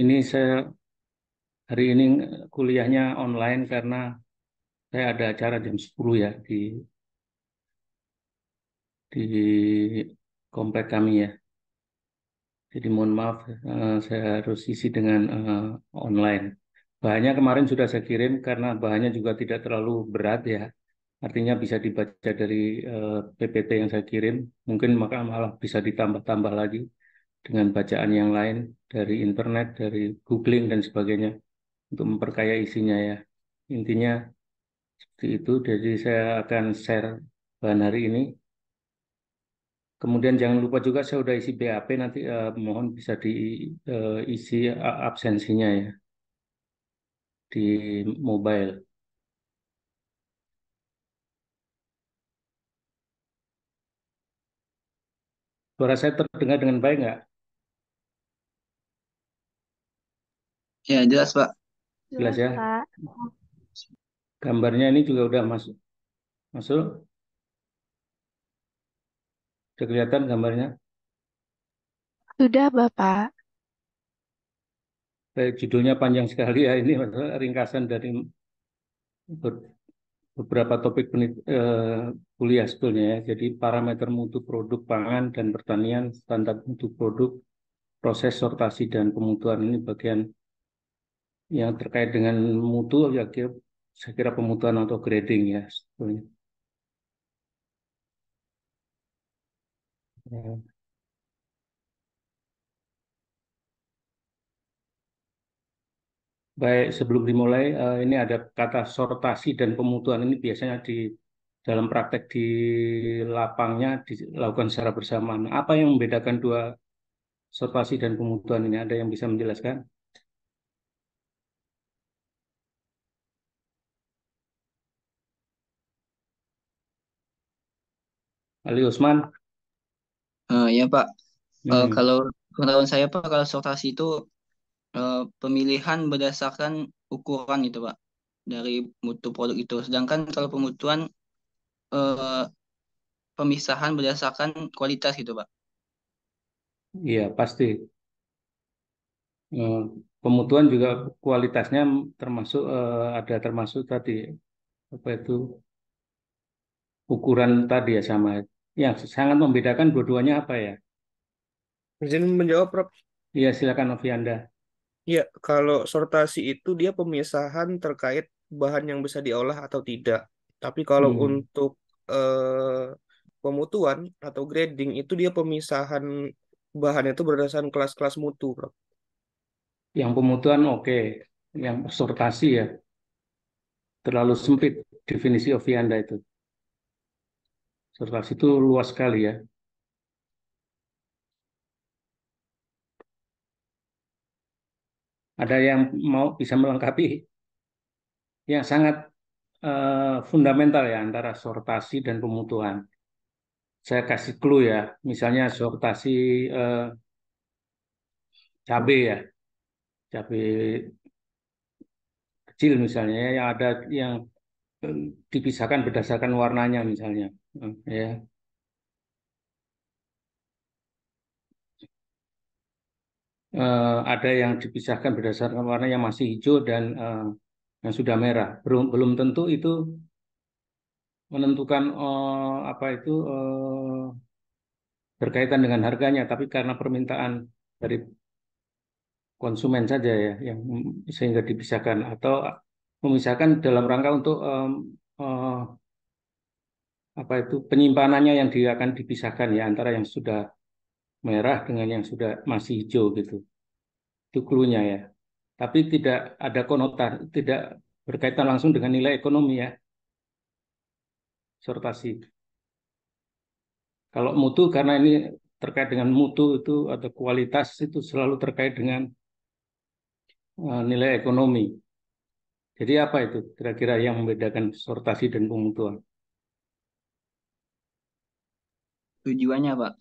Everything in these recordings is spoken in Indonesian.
Ini saya hari ini kuliahnya online karena saya ada acara jam 10 ya di komplek kami ya. Jadi mohon maaf, saya harus isi dengan online. Bahannya kemarin sudah saya kirim karena bahannya juga tidak terlalu berat ya. Artinya bisa dibaca dari PPT yang saya kirim. Mungkin maka malah bisa ditambah-tambah lagi dengan bacaan yang lain dari internet, dari googling dan sebagainya untuk memperkaya isinya ya. Intinya seperti itu. Jadi saya akan share bahan hari ini. Kemudian jangan lupa juga saya udah isi BAP nanti mohon bisa diisi absensinya ya di mobile. Suara saya terdengar dengan baik nggak? Ya, jelas, Pak. Jelas Jelas, ya. Pak. Gambarnya ini juga udah masuk. Masuk. Sudah kelihatan gambarnya. Sudah, Bapak. Judulnya panjang sekali ya ini maksudnya ringkasan dari ber- beberapa topik kuliah sebetulnya ya. Jadi parameter mutu produk pangan dan pertanian, standar mutu produk, proses sortasi dan pemutuan ini bagian yang terkait dengan mutu ya saya kira pemutuan atau grading ya sebetulnya. Ya. Baik, sebelum dimulai, ini ada kata sortasi dan pemutuan ini biasanya di dalam praktek di lapangnya dilakukan secara bersamaan. Apa yang membedakan dua sortasi dan pemutuan ini? Ada yang bisa menjelaskan? Ali Usman? Ya, Pak. Hmm. Kalau pengetahuan saya, Pak, kalau sortasi itu pemilihan berdasarkan ukuran gitu, Pak, dari mutu produk itu. Sedangkan kalau pemutuan eh, pemisahan berdasarkan kualitas gitu, Pak. Iya, pasti. Eh, Pemutuan juga kualitasnya termasuk ada termasuk tadi apa itu ukuran tadi ya sama. Yang sangat membedakan dua-duanya apa ya? Izin menjawab, Prof. Iya, silakan Novianda. Ya, kalau sortasi itu dia pemisahan terkait bahan yang bisa diolah atau tidak. Tapi kalau Hmm. untuk pemutuan atau grading itu dia pemisahan bahan itu berdasarkan kelas-kelas mutu, Prof. Yang pemutuan oke, yang sortasi ya terlalu sempit definisi Ovianda itu. Sortasi itu luas sekali ya. Ada yang mau bisa melengkapi yang sangat fundamental ya antara sortasi dan pemutuan. Saya kasih clue ya, misalnya sortasi eh, cabai ya, cabai kecil misalnya ya, yang ada yang eh, dipisahkan berdasarkan warnanya misalnya. Ya. Ada yang dipisahkan berdasarkan warna yang masih hijau dan yang sudah merah. Belum belum tentu itu menentukan apa itu berkaitan dengan harganya, tapi karena permintaan dari konsumen saja ya yang sehingga dipisahkan atau memisahkan dalam rangka untuk eh, apa itu penyimpanannya yang akan dipisahkan ya antara yang sudah merah dengan yang sudah masih hijau gitu. Itu clue-nya ya. Tapi tidak ada konotasi, tidak berkaitan langsung dengan nilai ekonomi ya, sortasi. Kalau mutu karena ini terkait dengan mutu itu atau kualitas itu selalu terkait dengan nilai ekonomi. Jadi apa itu kira-kira yang membedakan sortasi dan pemutuan? Tujuannya, Pak.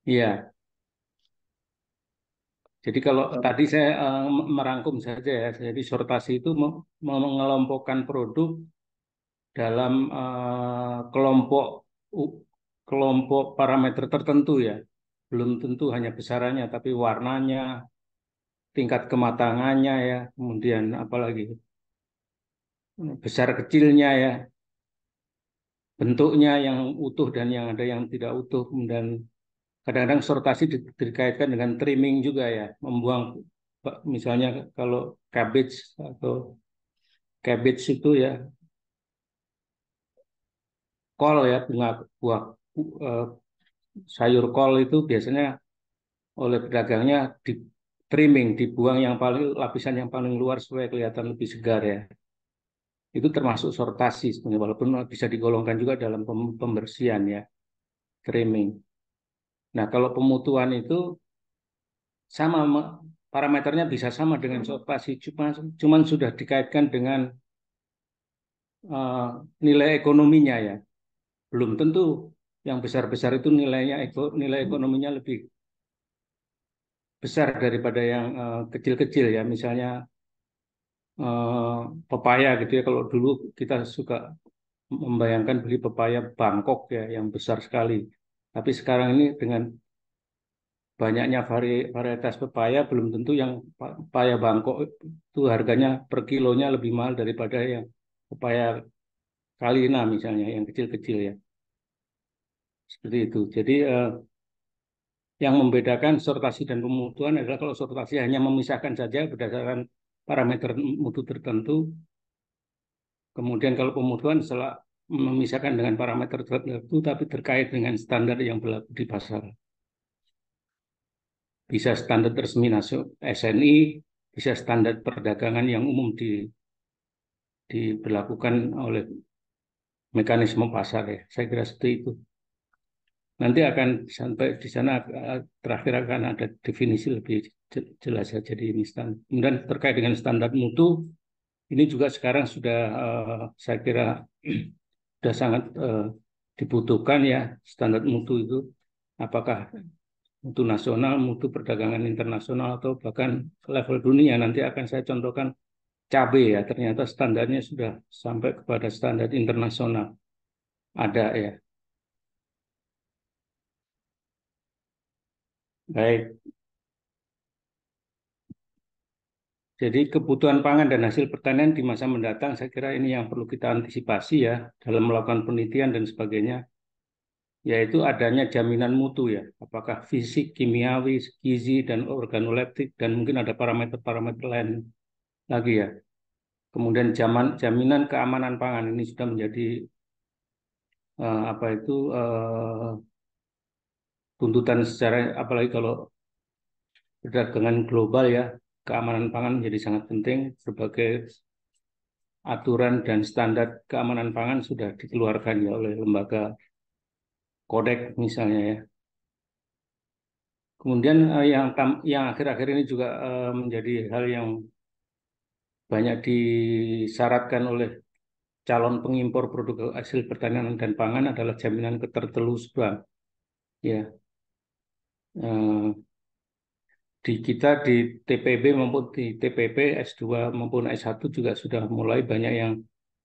Iya, jadi kalau Eh, tadi saya merangkum saja ya, jadi sortasi itu mengelompokkan produk dalam kelompok u- kelompok parameter tertentu ya. belum tentu hanya besarannya, tapi warnanya, tingkat kematangannya ya, kemudian apalagi besar kecilnya ya, bentuknya yang utuh dan yang ada yang tidak utuh, kemudian kadang-kadang sortasi dikaitkan dengan trimming juga ya, membuang misalnya kalau cabbage atau cabbage itu ya kol ya, bunga buah eh, sayur kol itu biasanya oleh pedagangnya di trimming, dibuang yang paling lapisan yang paling luar supaya kelihatan lebih segar ya. Itu termasuk sortasi sebenarnya, walaupun bisa digolongkan juga dalam pembersihan ya, trimming. Nah, kalau pemutuan itu sama parameternya bisa sama dengan sortasi, cuman sudah dikaitkan dengan eh, nilai ekonominya ya. Belum tentu yang besar-besar itu nilai ekonominya lebih besar daripada yang kecil-kecil ya. Misalnya pepaya gitu ya. Kalau dulu kita suka membayangkan beli pepaya Bangkok ya, yang besar sekali. Tapi sekarang ini dengan banyaknya varietas pepaya, belum tentu yang pepaya Bangkok itu harganya per kilonya lebih mahal daripada yang pepaya Kalina misalnya, yang kecil-kecil ya. Seperti itu. Jadi yang membedakan sortasi dan pemutuan adalah kalau sortasi hanya memisahkan saja berdasarkan parameter mutu tertentu, kemudian kalau pemutuan setelah memisahkan dengan parameter tertentu tapi terkait dengan standar yang berlaku di pasar. Bisa standar resmi SNI, bisa standar perdagangan yang umum diberlakukan oleh mekanisme pasar ya. Saya kira seperti itu. Nanti akan sampai di sana terakhir akan ada definisi lebih jelas ya. Jadi ini standar. Kemudian terkait dengan standar mutu, ini juga sekarang sudah saya kira sudah sangat dibutuhkan ya standar mutu itu. Apakah mutu nasional, mutu perdagangan internasional, atau bahkan level dunia. Nanti akan saya contohkan cabai ya, ternyata standarnya sudah sampai kepada standar internasional. Ada ya. Baik. Jadi kebutuhan pangan dan hasil pertanian di masa mendatang, saya kira ini yang perlu kita antisipasi ya dalam melakukan penelitian dan sebagainya, yaitu adanya jaminan mutu ya, apakah fisik, kimiawi, gizi, dan organoleptik, dan mungkin ada parameter-parameter lain lagi ya. Kemudian jaminan keamanan pangan ini sudah menjadi apa itu tuntutan secara, apalagi kalau perdagangan global ya, keamanan pangan menjadi sangat penting. Berbagai aturan dan standar keamanan pangan sudah dikeluarkan ya oleh lembaga Kodek misalnya ya. Kemudian yang akhir-akhir ini juga menjadi hal yang banyak disyaratkan oleh calon pengimpor produk hasil pertanian dan pangan adalah jaminan ketertelusuran. Ya, di kita di TPB maupun di TPP S2 maupun S1 juga sudah mulai banyak yang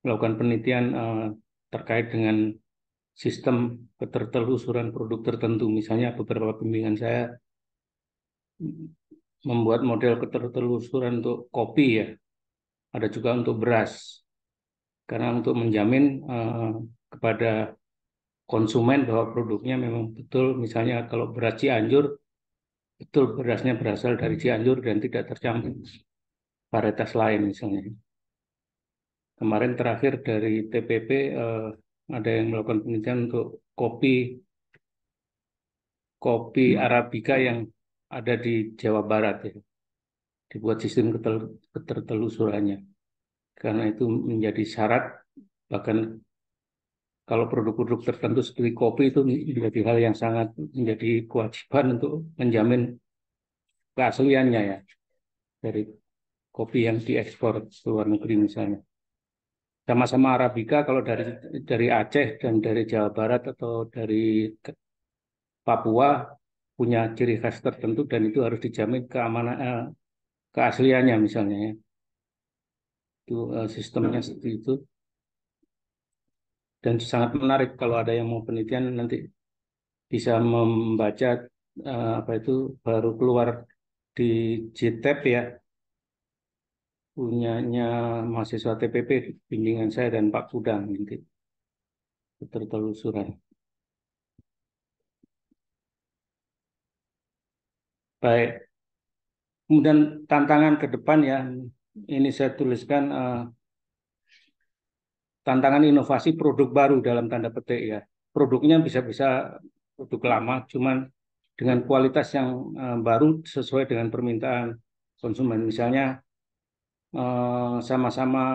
melakukan penelitian terkait dengan sistem ketertelusuran produk tertentu. Misalnya beberapa bimbingan saya membuat model ketertelusuran untuk kopi ya, ada juga untuk beras. Karena untuk menjamin kepada konsumen bahwa produknya memang betul, misalnya kalau beras Cianjur, betul berasnya berasal dari Cianjur dan tidak tercampur varietas lain misalnya. Kemarin terakhir dari TPP ada yang melakukan penelitian untuk kopi kopi Arabica yang ada di Jawa Barat ya, dibuat sistem ketertelusurannya. Karena itu menjadi syarat, bahkan kalau produk-produk tertentu seperti kopi itu menjadi hal yang sangat menjadi kewajiban untuk menjamin keasliannya ya dari kopi yang diekspor ke luar negeri misalnya. Sama-sama Arabica kalau dari Aceh dan dari Jawa Barat atau dari Papua punya ciri khas tertentu dan itu harus dijamin keamanan keasliannya misalnya ya. Itu sistemnya seperti itu dan sangat menarik kalau ada yang mau penelitian nanti bisa membaca apa itu baru keluar di JTEP ya, punyanya mahasiswa TPP bimbingan saya dan Pak Kudang gitu, ketertelusuran. Baik, kemudian tantangan ke depan ya, ini saya tuliskan tantangan inovasi produk baru dalam tanda petik ya. Produknya bisa-bisa produk lama, cuman dengan kualitas yang baru sesuai dengan permintaan konsumen. Misalnya sama-sama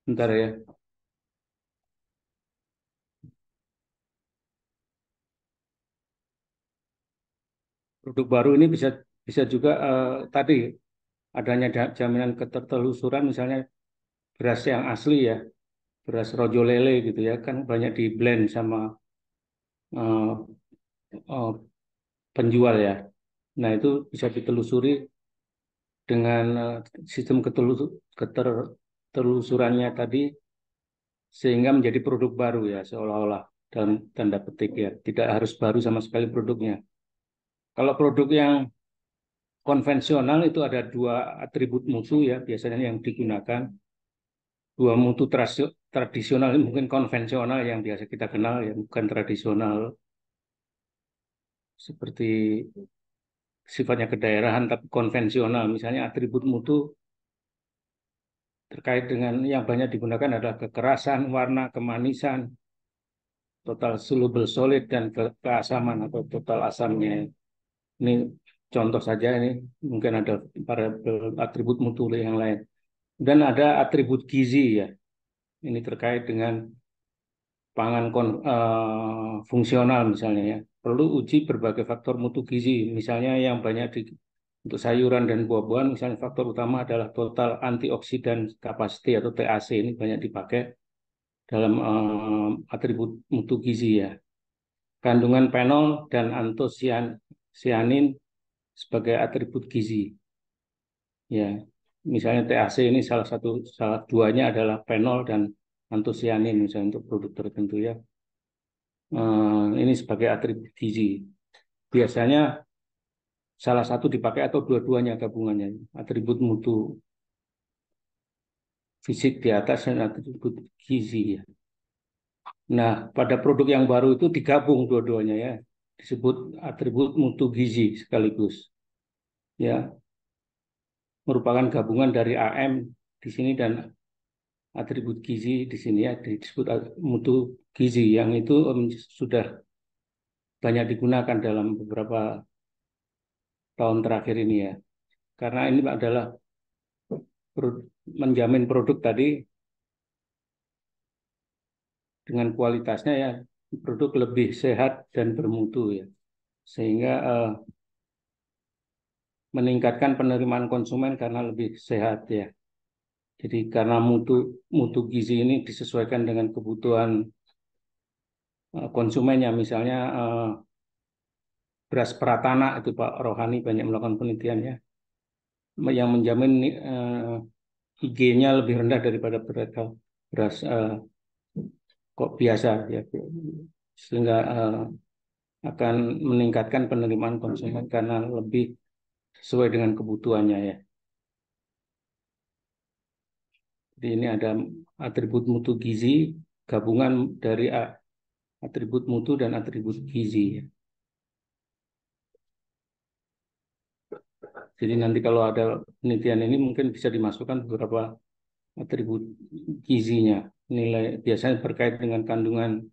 bentar ya. Produk baru ini bisa bisa juga tadi adanya jaminan ketertelusuran, misalnya beras yang asli ya, beras rojo lele gitu ya, kan banyak di blend sama eh, eh, penjual ya. Nah itu bisa ditelusuri dengan sistem ketertelusurannya tadi, sehingga menjadi produk baru ya, seolah-olah dalam tanda petik ya, tidak harus baru sama sekali produknya. Kalau produk yang konvensional itu ada dua atribut mutu ya biasanya yang digunakan. Dua mutu tradisional ini mungkin konvensional yang biasa kita kenal ya, bukan tradisional seperti sifatnya kedaerahan tapi konvensional. Misalnya atribut mutu terkait dengan yang banyak digunakan adalah kekerasan, warna, kemanisan, total soluble solid, dan keasaman atau total asamnya. Ini contoh saja, ini mungkin ada para atribut mutu yang lain. Dan ada atribut gizi ya. Ini terkait dengan pangan fungsional misalnya ya. Perlu uji berbagai faktor mutu gizi. Misalnya yang banyak untuk sayuran dan buah-buahan, misalnya faktor utama adalah total antioksidan capacity atau TAC, ini banyak dipakai dalam atribut mutu gizi ya. Kandungan fenol dan antosianin sebagai atribut gizi ya. Misalnya TAC ini salah duanya adalah fenol dan antosianin misalnya untuk produk tertentu ya. Ini sebagai atribut gizi. Biasanya salah satu dipakai atau dua-duanya gabungannya. Atribut mutu fisik di atas dan atribut gizi ya. Nah, pada produk yang baru itu digabung dua-duanya ya. Disebut atribut mutu gizi sekaligus. Ya, merupakan gabungan dari AM di sini dan atribut gizi di sini ya, disebut mutu gizi yang itu sudah banyak digunakan dalam beberapa tahun terakhir ini ya. Karena ini adalah menjamin produk tadi dengan kualitasnya ya, produk lebih sehat dan bermutu ya, sehingga meningkatkan penerimaan konsumen karena lebih sehat ya. Jadi karena mutu mutu gizi ini disesuaikan dengan kebutuhan konsumennya, misalnya beras Pratana itu Pak Rohani banyak melakukan penelitiannya yang menjamin IG-nya lebih rendah daripada beras kok biasa ya, sehingga akan meningkatkan penerimaan konsumen karena lebih sesuai dengan kebutuhannya ya. Jadi ini ada atribut mutu gizi, gabungan dari atribut mutu dan atribut gizi ya. Jadi nanti kalau ada penelitian ini mungkin bisa dimasukkan beberapa atribut gizinya. Nilai biasanya berkait dengan kandungan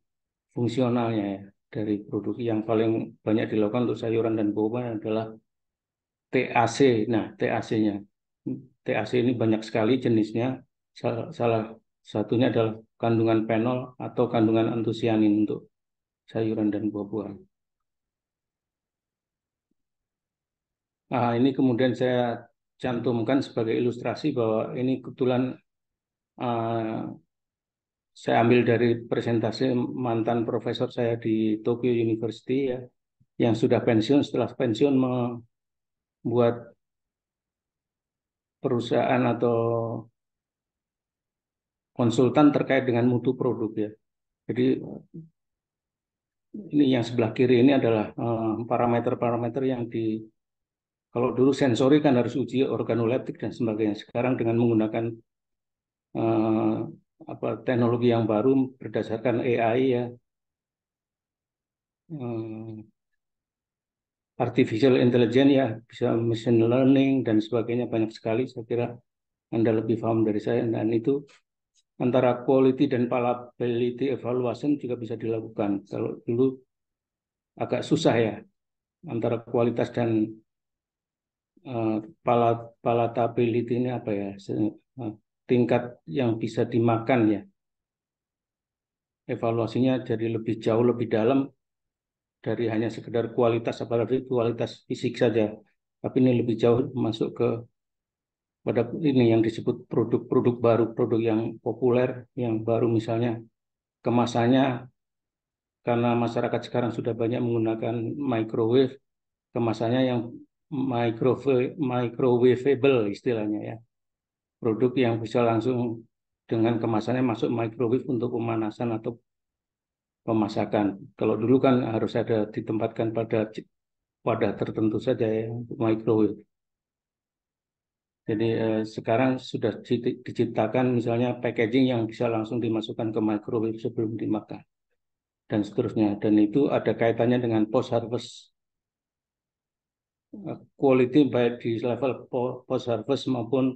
fungsionalnya ya dari produk. Yang paling banyak dilakukan untuk sayuran dan buah-buahan adalah TAC. Nah, TAC-nya. TAC ini banyak sekali jenisnya. Salah satunya adalah kandungan fenol atau kandungan antosianin untuk sayuran dan buah-buahan. Nah, ini kemudian saya cantumkan sebagai ilustrasi bahwa ini kebetulan uh, saya ambil dari presentasi mantan profesor saya di Tokyo University ya, yang sudah pensiun. Setelah pensiun membuat perusahaan atau konsultan terkait dengan mutu produk ya. Jadi ini yang sebelah kiri ini adalah parameter-parameter yang kalau dulu sensori kan harus uji organoleptik dan sebagainya. Sekarang dengan menggunakan eh, teknologi yang baru berdasarkan AI ya, eh, artificial intelligence ya, bisa machine learning dan sebagainya banyak sekali. Saya kira Anda lebih paham dari saya, dan itu antara quality dan palatability evaluation juga bisa dilakukan. Kalau dulu agak susah ya antara kualitas dan eh, palatability ini apa ya, tingkat yang bisa dimakan ya. Evaluasinya jadi lebih jauh lebih dalam dari hanya sekedar kualitas, apalagi kualitas fisik saja. Tapi ini lebih jauh masuk ke pada ini yang disebut produk-produk baru, produk yang populer, yang baru, misalnya kemasannya, karena masyarakat sekarang sudah banyak menggunakan microwave, kemasannya yang microwavable istilahnya ya. Produk yang bisa langsung dengan kemasannya masuk microwave untuk pemanasan atau pemasakan. Kalau dulu kan harus ada ditempatkan pada wadah tertentu saja ya untuk microwave. Jadi sekarang sudah diciptakan misalnya packaging yang bisa langsung dimasukkan ke microwave sebelum dimakan dan seterusnya. Dan itu ada kaitannya dengan post harvest quality, baik di level post harvest maupun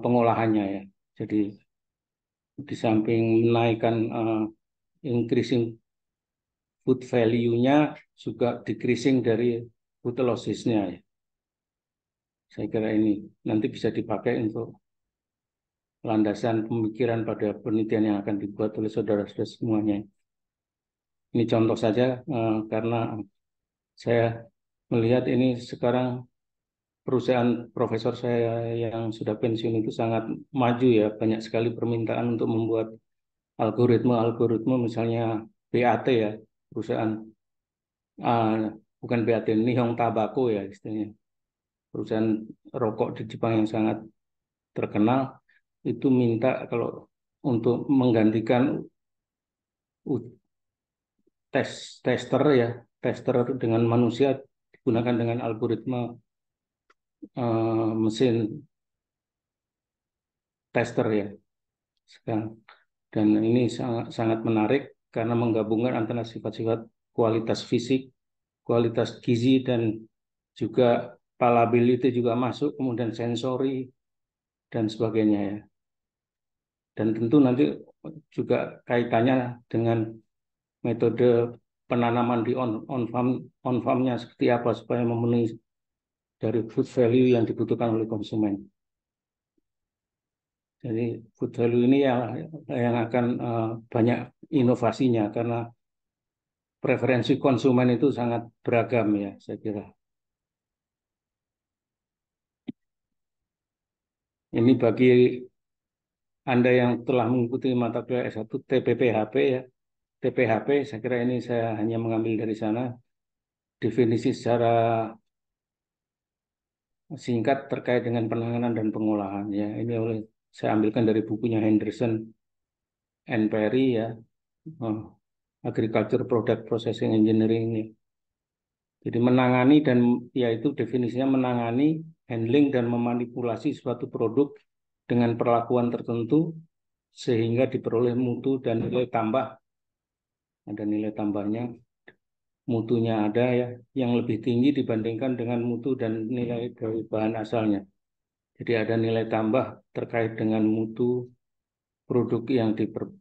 pengolahannya ya. Jadi di samping menaikkan increasing food value-nya, juga decreasing dari food losses-nya ya. Saya kira ini nanti bisa dipakai untuk landasan pemikiran pada penelitian yang akan dibuat oleh saudara-saudara semuanya. Ini contoh saja karena saya melihat ini sekarang perusahaan profesor saya yang sudah pensiun itu sangat maju ya, banyak sekali permintaan untuk membuat algoritma misalnya BAT ya, perusahaan uh, bukan BAT, Nihon Tobacco ya istilahnya, perusahaan rokok di Jepang yang sangat terkenal, itu minta kalau untuk menggantikan tes tester ya, tester dengan manusia digunakan dengan algoritma mesin tester ya sekarang. Dan ini sangat sangat menarik karena menggabungkan antara sifat-sifat kualitas fisik, kualitas gizi, dan juga palatability juga masuk, kemudian sensori dan sebagainya ya. Dan tentu nanti juga kaitannya dengan metode penanaman di on farmnya seperti apa supaya memenuhi dari food value yang dibutuhkan oleh konsumen. Jadi food value ini yang akan banyak inovasinya karena preferensi konsumen itu sangat beragam ya saya kira. Ini bagi Anda yang telah mengikuti mata kuliah S1 TPPHP ya. TPHP saya kira ini saya hanya mengambil dari sana definisi secara singkat terkait dengan penanganan dan pengolahan ya. Ini saya ambilkan dari bukunya Henderson and Perry ya, Agriculture Product Processing Engineering ini. Jadi menangani dan yaitu definisinya menangani, handling dan memanipulasi suatu produk dengan perlakuan tertentu sehingga diperoleh mutu dan nilai tambah. Ada nilai tambahnya, mutunya ada ya yang lebih tinggi dibandingkan dengan mutu dan nilai dari bahan asalnya. Jadi ada nilai tambah terkait dengan mutu produk yang diperbaiki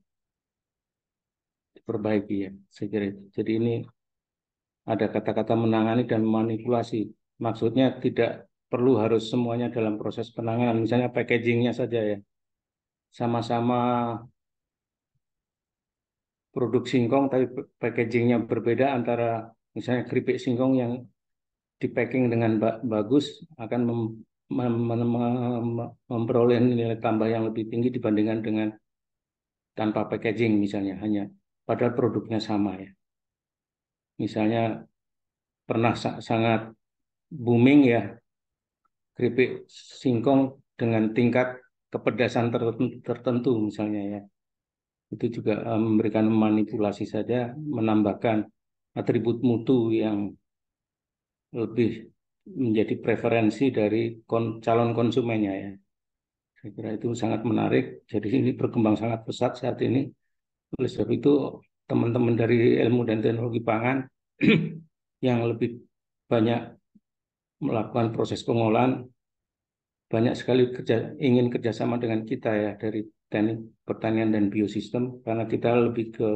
ya. Saya kira itu. Jadi ini ada kata-kata menangani dan memanipulasi. Maksudnya tidak perlu harus semuanya dalam proses penanganan. Misalnya packagingnya saja ya. Sama-sama produk singkong tapi packagingnya berbeda, antara misalnya keripik singkong yang di packing dengan bagus akan memperoleh nilai tambah yang lebih tinggi dibandingkan dengan tanpa packaging misalnya, hanya padahal produknya sama ya. Misalnya pernah sangat booming ya keripik singkong dengan tingkat kepedasan tertentu misalnya ya. Itu juga memberikan manipulasi saja, menambahkan atribut mutu yang lebih menjadi preferensi dari calon konsumennya ya. Saya kira itu sangat menarik. Jadi ini berkembang sangat pesat saat ini. Oleh sebab itu teman-teman dari ilmu dan teknologi pangan yang lebih banyak melakukan proses pengolahan banyak sekali ingin kerjasama dengan kita ya dari teknik pertanian dan biosistem karena kita lebih ke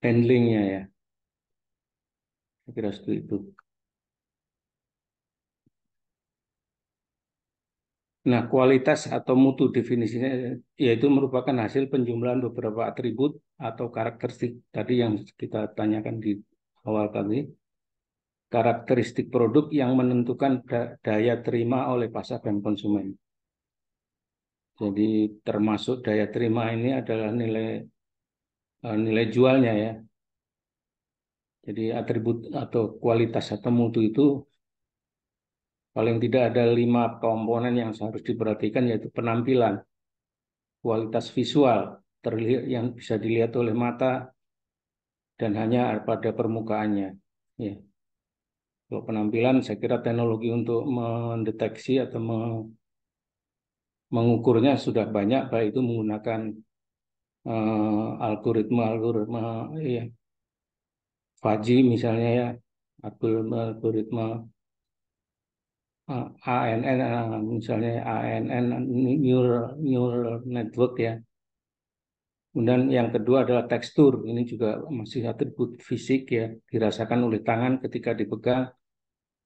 handlingnya ya. Saya kira seperti itu. Nah, kualitas atau mutu definisinya yaitu merupakan hasil penjumlahan beberapa atribut atau karakteristik tadi yang kita tanyakan di awal tadi. Karakteristik produk yang menentukan daya terima oleh pasar dan konsumen. Jadi termasuk daya terima ini adalah nilai jualnya ya. Jadi atribut atau kualitas atau mutu itu paling tidak ada 5 komponen yang harus diperhatikan yaitu penampilan, kualitas visual, terlihat yang bisa dilihat oleh mata dan hanya pada permukaannya. Ya. Kalau penampilan saya kira teknologi untuk mendeteksi atau mengukurnya sudah banyak, baik itu menggunakan algoritma ya, Fuzzy misalnya ya, algoritma ANN misalnya ANN neural network ya. Kemudian yang kedua adalah tekstur. Ini juga masih atribut fisik ya, dirasakan oleh tangan ketika dipegang,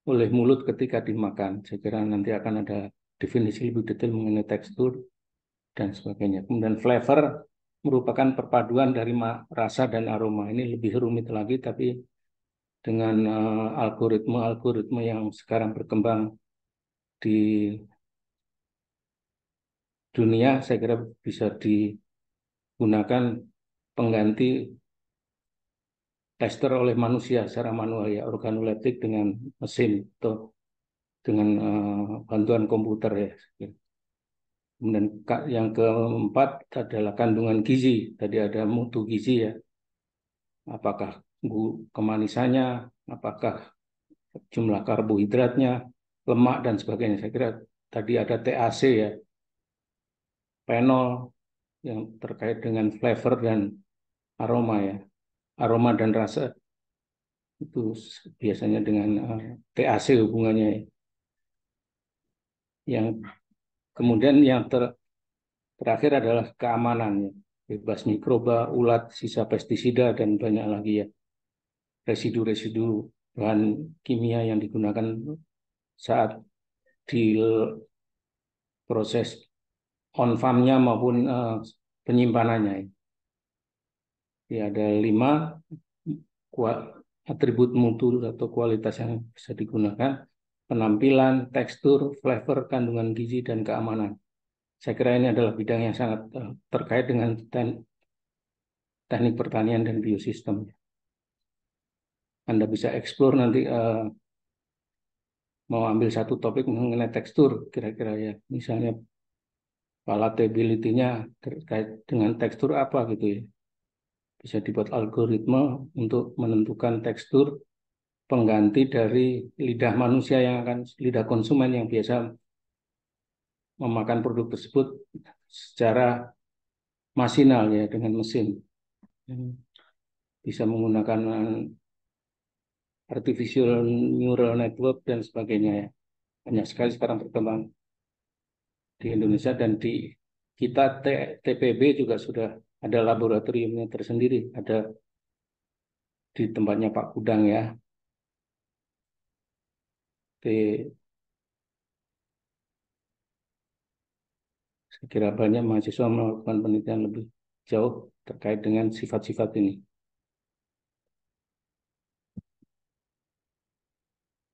oleh mulut ketika dimakan. Saya kira nanti akan ada definisi lebih detail mengenai tekstur dan sebagainya. Kemudian flavor merupakan perpaduan dari rasa dan aroma. Ini lebih rumit lagi, tapi dengan algoritma-algoritma yang sekarang berkembang di dunia, saya kira bisa digunakan pengganti tester oleh manusia secara manual ya, organoleptik dengan mesin atau dengan bantuan komputer ya. Kemudian yang keempat adalah kandungan gizi. Tadi ada mutu gizi ya. Apakah kemanisannya, apakah jumlah karbohidratnya, lemak dan sebagainya. Saya kira tadi ada TAC ya, penol yang terkait dengan flavor dan aroma ya. Aroma dan rasa itu biasanya dengan TAC hubungannya ya. Yang kemudian yang terakhir adalah keamanan ya. Bebas mikroba, ulat, sisa pestisida dan banyak lagi ya. Residu-residu bahan kimia yang digunakan saat di proses on farm-nya maupun penyimpanannya. Ya, ada 5 atribut mutu atau kualitas yang bisa digunakan. Penampilan, tekstur, flavor, kandungan gizi, dan keamanan. Saya kira ini adalah bidang yang sangat terkait dengan teknik pertanian dan biosistem. Anda bisa explore nanti mau ambil satu topik mengenai tekstur, kira-kira ya. Misalnya palatability-nya terkait dengan tekstur apa gitu ya. Bisa dibuat algoritma untuk menentukan tekstur pengganti dari lidah manusia yang akan lidah konsumen yang biasa memakan produk tersebut secara masinal ya dengan mesin. Bisa menggunakan artificial neural network dan sebagainya ya. Banyak sekali sekarang berkembang di Indonesia dan di kita TPB juga sudah ada laboratoriumnya tersendiri, ada di tempatnya Pak Kudang ya. Saya kira banyak mahasiswa melakukan penelitian lebih jauh terkait dengan sifat-sifat ini.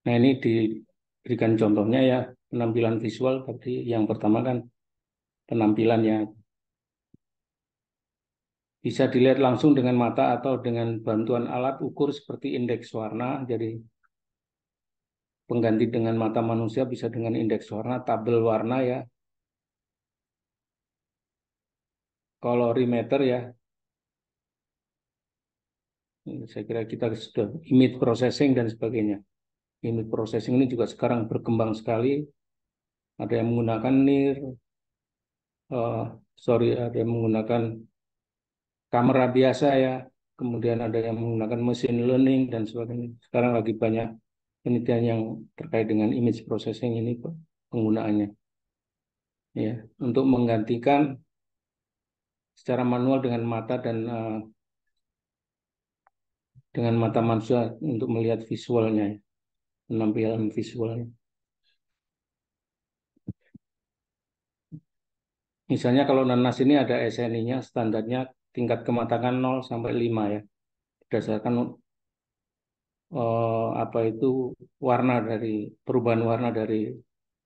Nah ini diberikan contohnya ya, penampilan visual, tapi yang pertama kan penampilannya bisa dilihat langsung dengan mata atau dengan bantuan alat ukur seperti indeks warna. Jadi pengganti dengan mata manusia bisa dengan indeks warna, tabel warna ya. colorimeter ya. Saya kira kita sudah image processing dan sebagainya. Image processing ini juga sekarang berkembang sekali. Ada yang menggunakan NIR, ada yang menggunakan kamera biasa ya. Kemudian ada yang menggunakan machine learning dan sebagainya. Sekarang lagi banyak penelitian yang terkait dengan image processing ini penggunaannya. Ya, untuk menggantikan secara manual dengan mata dan dengan mata manusia untuk melihat visualnya, ya, penampilan visualnya. Misalnya kalau nanas ini ada SNI-nya, standarnya tingkat kematangan 0 sampai 5 ya. Berdasarkan apa itu perubahan warna dari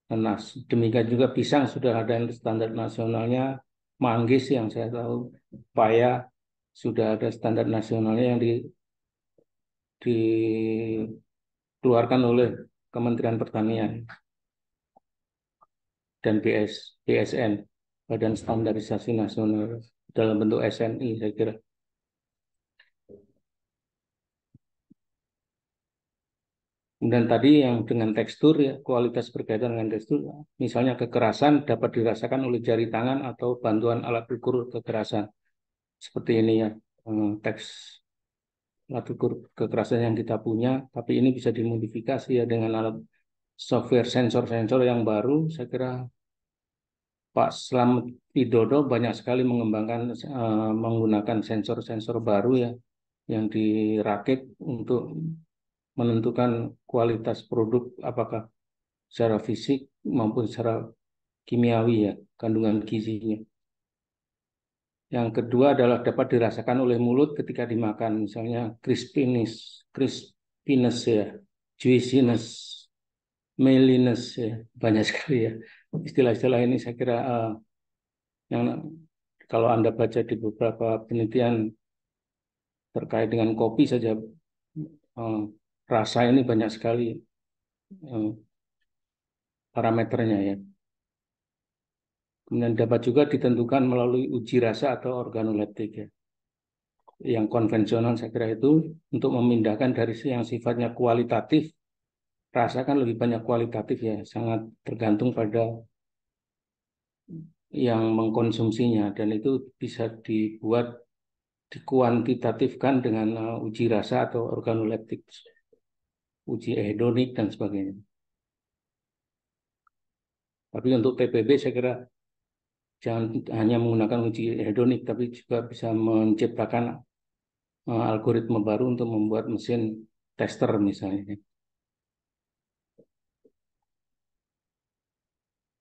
nanas. Demikian juga pisang sudah ada yang standar nasionalnya, manggis yang saya tahu, paya sudah ada standar nasionalnya yang dikeluarkan oleh Kementerian Pertanian dan BSN, Badan Standarisasi Nasional, dalam bentuk SNI saya kira. Kemudian tadi yang dengan tekstur ya, kualitas berkaitan dengan tekstur, misalnya kekerasan dapat dirasakan oleh jari tangan atau bantuan alat ukur kekerasan. Seperti ini ya, teks alat ukur kekerasan yang kita punya, tapi ini bisa dimodifikasi ya dengan alat software sensor-sensor yang baru. Saya kira Pak Slamet Widodo banyak sekali menggunakan sensor-sensor baru ya, yang dirakit untuk menentukan kualitas produk apakah secara fisik maupun secara kimiawi ya, kandungan gizinya. Yang kedua adalah dapat dirasakan oleh mulut ketika dimakan, misalnya crispiness ya, juiciness, mealiness ya, banyak sekali ya. Istilah-istilah ini saya kira yang kalau Anda baca di beberapa penelitian terkait dengan kopi saja, rasa ini banyak sekali parameternya ya. Kemudian dapat juga ditentukan melalui uji rasa atau organoleptik ya. Yang konvensional saya kira itu untuk memindahkan dari yang sifatnya kualitatif, rasa kan lebih banyak kualitatif ya, sangat tergantung pada yang mengkonsumsinya dan itu bisa dikuantitatifkan dengan uji rasa atau organoleptik, uji hedonik dan sebagainya. Tapi untuk TPB saya kira jangan hanya menggunakan uji hedonik, tapi juga bisa menciptakan algoritma baru untuk membuat mesin tester misalnya.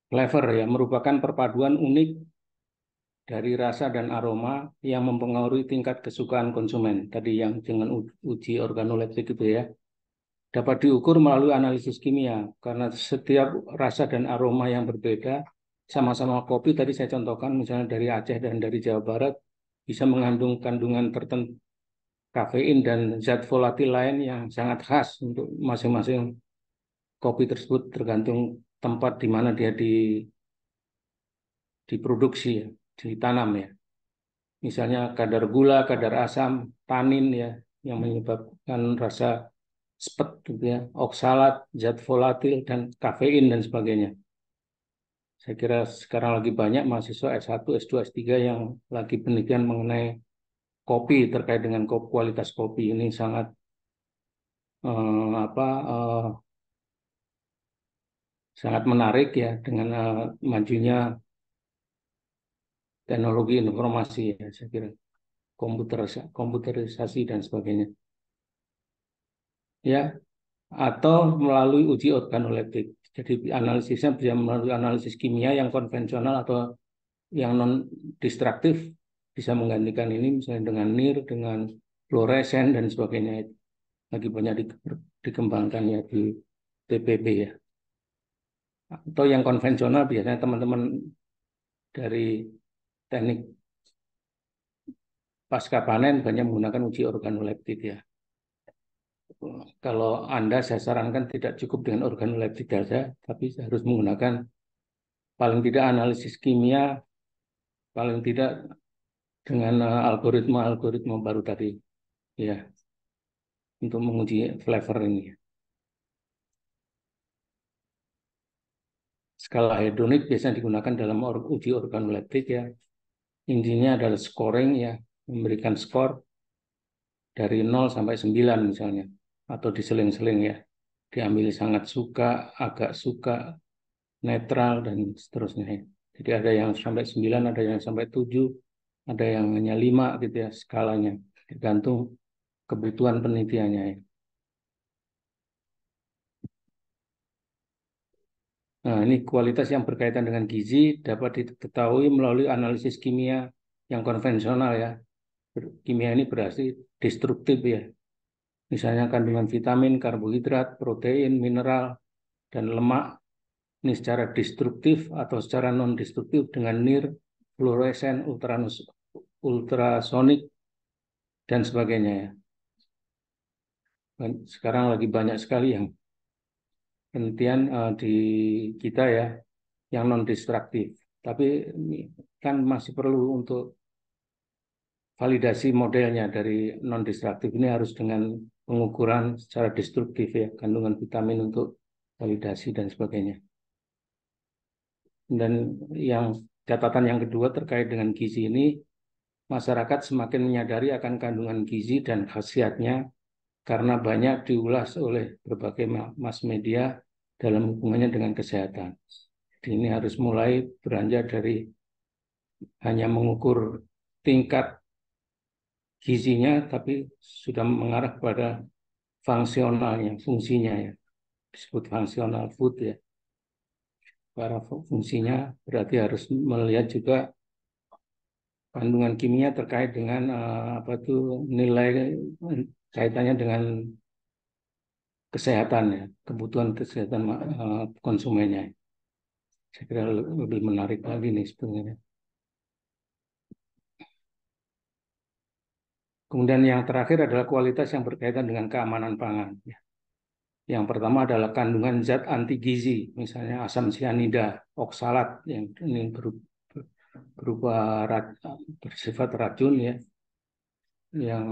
Flavor ya merupakan perpaduan unik dari rasa dan aroma yang mempengaruhi tingkat kesukaan konsumen. Tadi yang dengan uji organoleptik itu ya. Dapat diukur melalui analisis kimia karena setiap rasa dan aroma yang berbeda sama-sama kopi tadi saya contohkan misalnya dari Aceh dan dari Jawa Barat bisa mengandung kandungan tertentu kafein dan zat volatil lain yang sangat khas untuk masing-masing kopi tersebut tergantung tempat di mana dia diproduksi ya, ditanam ya. Misalnya kadar gula, kadar asam, tanin ya yang menyebabkan rasa spet gitu ya, oksalat, zat volatil dan kafein dan sebagainya. Saya kira sekarang lagi banyak mahasiswa S1, S2, S3 yang lagi penelitian mengenai kopi terkait dengan kualitas kopi ini sangat sangat menarik ya dengan majunya teknologi informasi ya saya kira komputerisasi dan sebagainya ya atau melalui uji organoleptik. Jadi analisisnya bisa melalui analisis kimia yang konvensional atau yang non destruktif bisa menggantikan ini misalnya dengan NIR, dengan fluoresen dan sebagainya. Lagi banyak dikembangkan ya di TPB ya. Atau yang konvensional biasanya teman-teman dari teknik pasca panen banyak menggunakan uji organoleptik ya. Kalau Anda saya sarankan tidak cukup dengan organoleptik saja, tapi harus menggunakan paling tidak analisis kimia, paling tidak dengan algoritma baru tadi ya untuk menguji flavor ini. Skala hedonik biasanya digunakan dalam uji organoleptik ya. Intinya adalah scoring ya, memberikan skor dari 0 sampai 9 misalnya, atau diseling-seling ya. Diambil sangat suka, agak suka, netral, dan seterusnya ya. Jadi ada yang sampai 9, ada yang sampai 7, ada yang hanya 5 gitu ya skalanya. Tergantung kebutuhan penelitiannya ya. Nah, ini kualitas yang berkaitan dengan gizi dapat diketahui melalui analisis kimia yang konvensional ya. Kimia ini berarti destruktif ya. Misalnya kandungan vitamin, karbohidrat, protein, mineral, dan lemak ini secara destruktif atau secara non-destruktif dengan NIR, fluoresen, ultrasonik, dan sebagainya ya. Sekarang lagi banyak sekali yang penelitian di kita ya yang non-destruktif. Tapi kan masih perlu untuk validasi modelnya dari non-destruktif ini harus dengan pengukuran secara destruktif ya, kandungan vitamin untuk validasi dan sebagainya. Dan yang catatan yang kedua terkait dengan gizi ini, masyarakat semakin menyadari akan kandungan gizi dan khasiatnya karena banyak diulas oleh berbagai mass media dalam hubungannya dengan kesehatan. Jadi ini harus mulai beranjak dari hanya mengukur tingkat gizinya, tapi sudah mengarah pada fungsionalnya, fungsinya ya, disebut fungsional food ya. Para fungsinya berarti harus melihat juga kandungan kimia terkait dengan apa tuh nilai kaitannya dengan kesehatan ya, kebutuhan kesehatan konsumennya. Saya kira lebih menarik lagi nih sebenarnya. Kemudian yang terakhir adalah kualitas yang berkaitan dengan keamanan pangan. Ya. Yang pertama adalah kandungan zat anti gizi, misalnya asam sianida, oksalat yang ini berupa bersifat racun ya, yang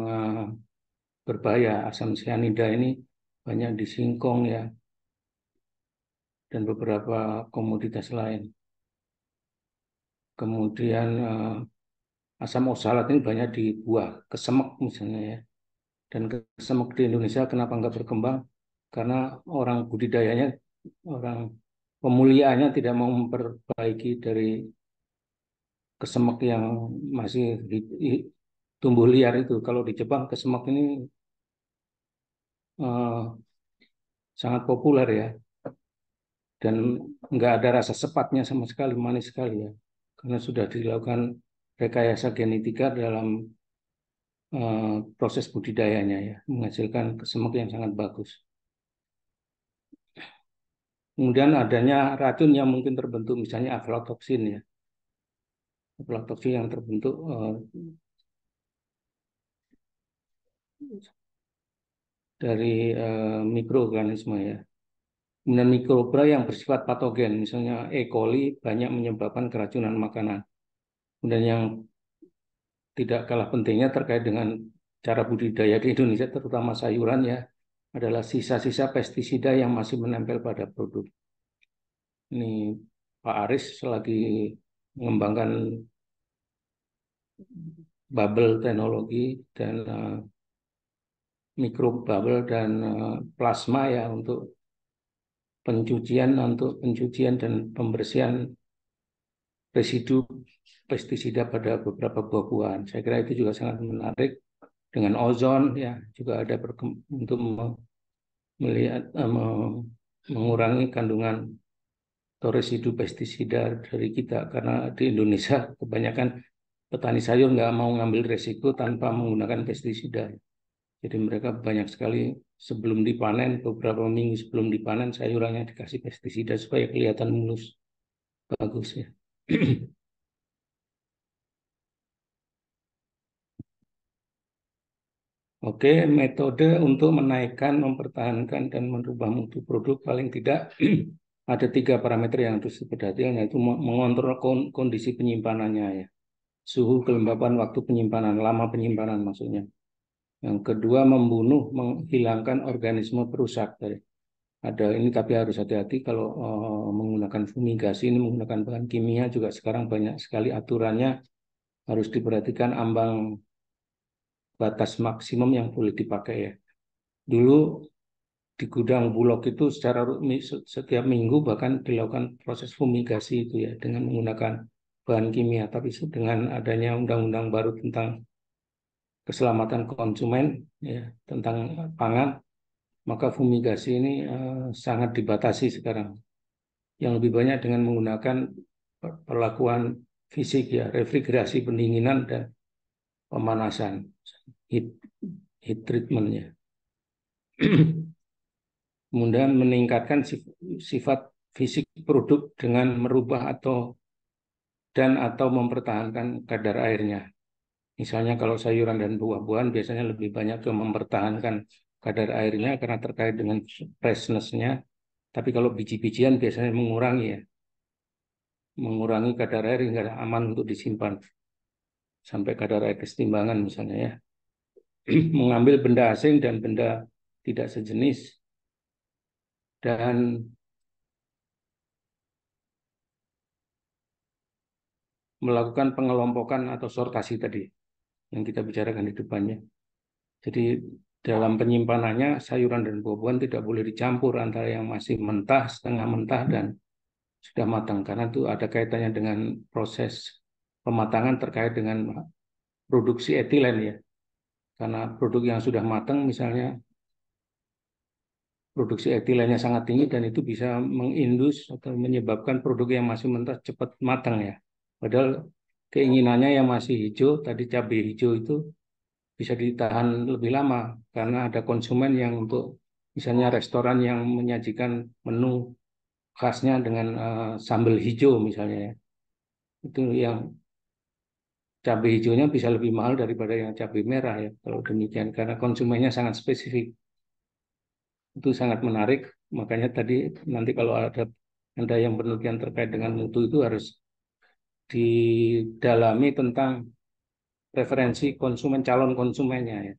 berbahaya. Asam sianida ini banyak di singkong ya, dan beberapa komoditas lain. Kemudian asam oksalat ini banyak di buah, kesemek misalnya ya. Dan kesemek di Indonesia kenapa nggak berkembang? Karena orang budidayanya, orang pemuliaannya tidak mau memperbaiki dari kesemek yang masih tumbuh liar itu. Kalau di Jepang kesemek ini sangat populer ya, dan nggak ada rasa sepatnya sama sekali, manis sekali ya, karena sudah dilakukan rekayasa genetika dalam proses budidayanya ya, menghasilkan kesemek yang sangat bagus. Kemudian adanya racun yang mungkin terbentuk, misalnya aflatoksin ya, aflatoksin yang terbentuk dari mikroorganisme ya. Kemudian mikroba yang bersifat patogen, misalnya E. coli banyak menyebabkan keracunan makanan. Kemudian yang tidak kalah pentingnya terkait dengan cara budidaya di Indonesia, terutama sayuran ya, adalah sisa-sisa pestisida yang masih menempel pada produk. Ini Pak Aris lagi mengembangkan bubble teknologi dan mikrobubble dan plasma ya untuk pencucian dan pembersihan residu pestisida pada beberapa buah-buahan. Saya kira itu juga sangat menarik. Dengan ozon ya juga ada untuk melihat mengurangi kandungan atau residu pestisida dari kita, karena di Indonesia kebanyakan petani sayur nggak mau ngambil resiko tanpa menggunakan pestisida. Jadi mereka banyak sekali sebelum dipanen, beberapa minggu sebelum dipanen sayurannya dikasih pestisida supaya kelihatan mulus, bagus ya. Oke, metode untuk menaikkan, mempertahankan, dan merubah mutu produk paling tidak ada 3 parameter yang harus diperhatikan, yaitu mengontrol kondisi penyimpanannya ya. suhu kelembapan waktu penyimpanan, lama penyimpanan maksudnya. Yang kedua, membunuh, menghilangkan organisme perusak. Ada ini tapi harus hati-hati kalau menggunakan fumigasi, ini menggunakan bahan kimia juga sekarang banyak sekali aturannya, harus diperhatikan ambang batas maksimum yang boleh dipakai ya. Dulu di gudang Bulog itu secara setiap minggu bahkan dilakukan proses fumigasi itu ya dengan menggunakan bahan kimia. Tapi dengan adanya undang-undang baru tentang keselamatan konsumen ya tentang pangan, maka fumigasi ini sangat dibatasi sekarang. Yang lebih banyak dengan menggunakan perlakuan fisik ya, refrigerasi pendinginan dan pemanasan, heat, heat treatment ya. Kemudian meningkatkan sifat fisik produk dengan merubah atau mempertahankan kadar airnya. Misalnya kalau sayuran dan buah-buahan biasanya lebih banyak ke mempertahankan kadar airnya karena terkait dengan freshness-nya. Tapi kalau biji-bijian biasanya mengurangi ya, mengurangi kadar air hingga aman untuk disimpan sampai kadar air kesetimbangan misalnya ya. Mengambil benda asing dan benda tidak sejenis dan melakukan pengelompokan atau sortasi tadi yang kita bicarakan di depannya. Jadi dalam penyimpanannya sayuran dan buah-buahan tidak boleh dicampur antara yang masih mentah, setengah mentah dan sudah matang karena itu ada kaitannya dengan proses pematangan terkait dengan produksi etilen ya. Karena produk yang sudah matang misalnya produksi etilennya sangat tinggi dan itu bisa mengindus atau menyebabkan produk yang masih mentah cepat matang ya. Padahal keinginannya yang masih hijau, tadi cabai hijau itu bisa ditahan lebih lama karena ada konsumen yang untuk misalnya restoran yang menyajikan menu khasnya dengan sambal hijau misalnya ya. Itu yang cabai hijaunya bisa lebih mahal daripada yang cabai merah ya kalau demikian karena konsumennya sangat spesifik. Itu sangat menarik, makanya tadi nanti kalau ada yang penelitian terkait dengan mutu itu harus didalami tentang preferensi konsumen, calon konsumennya ya.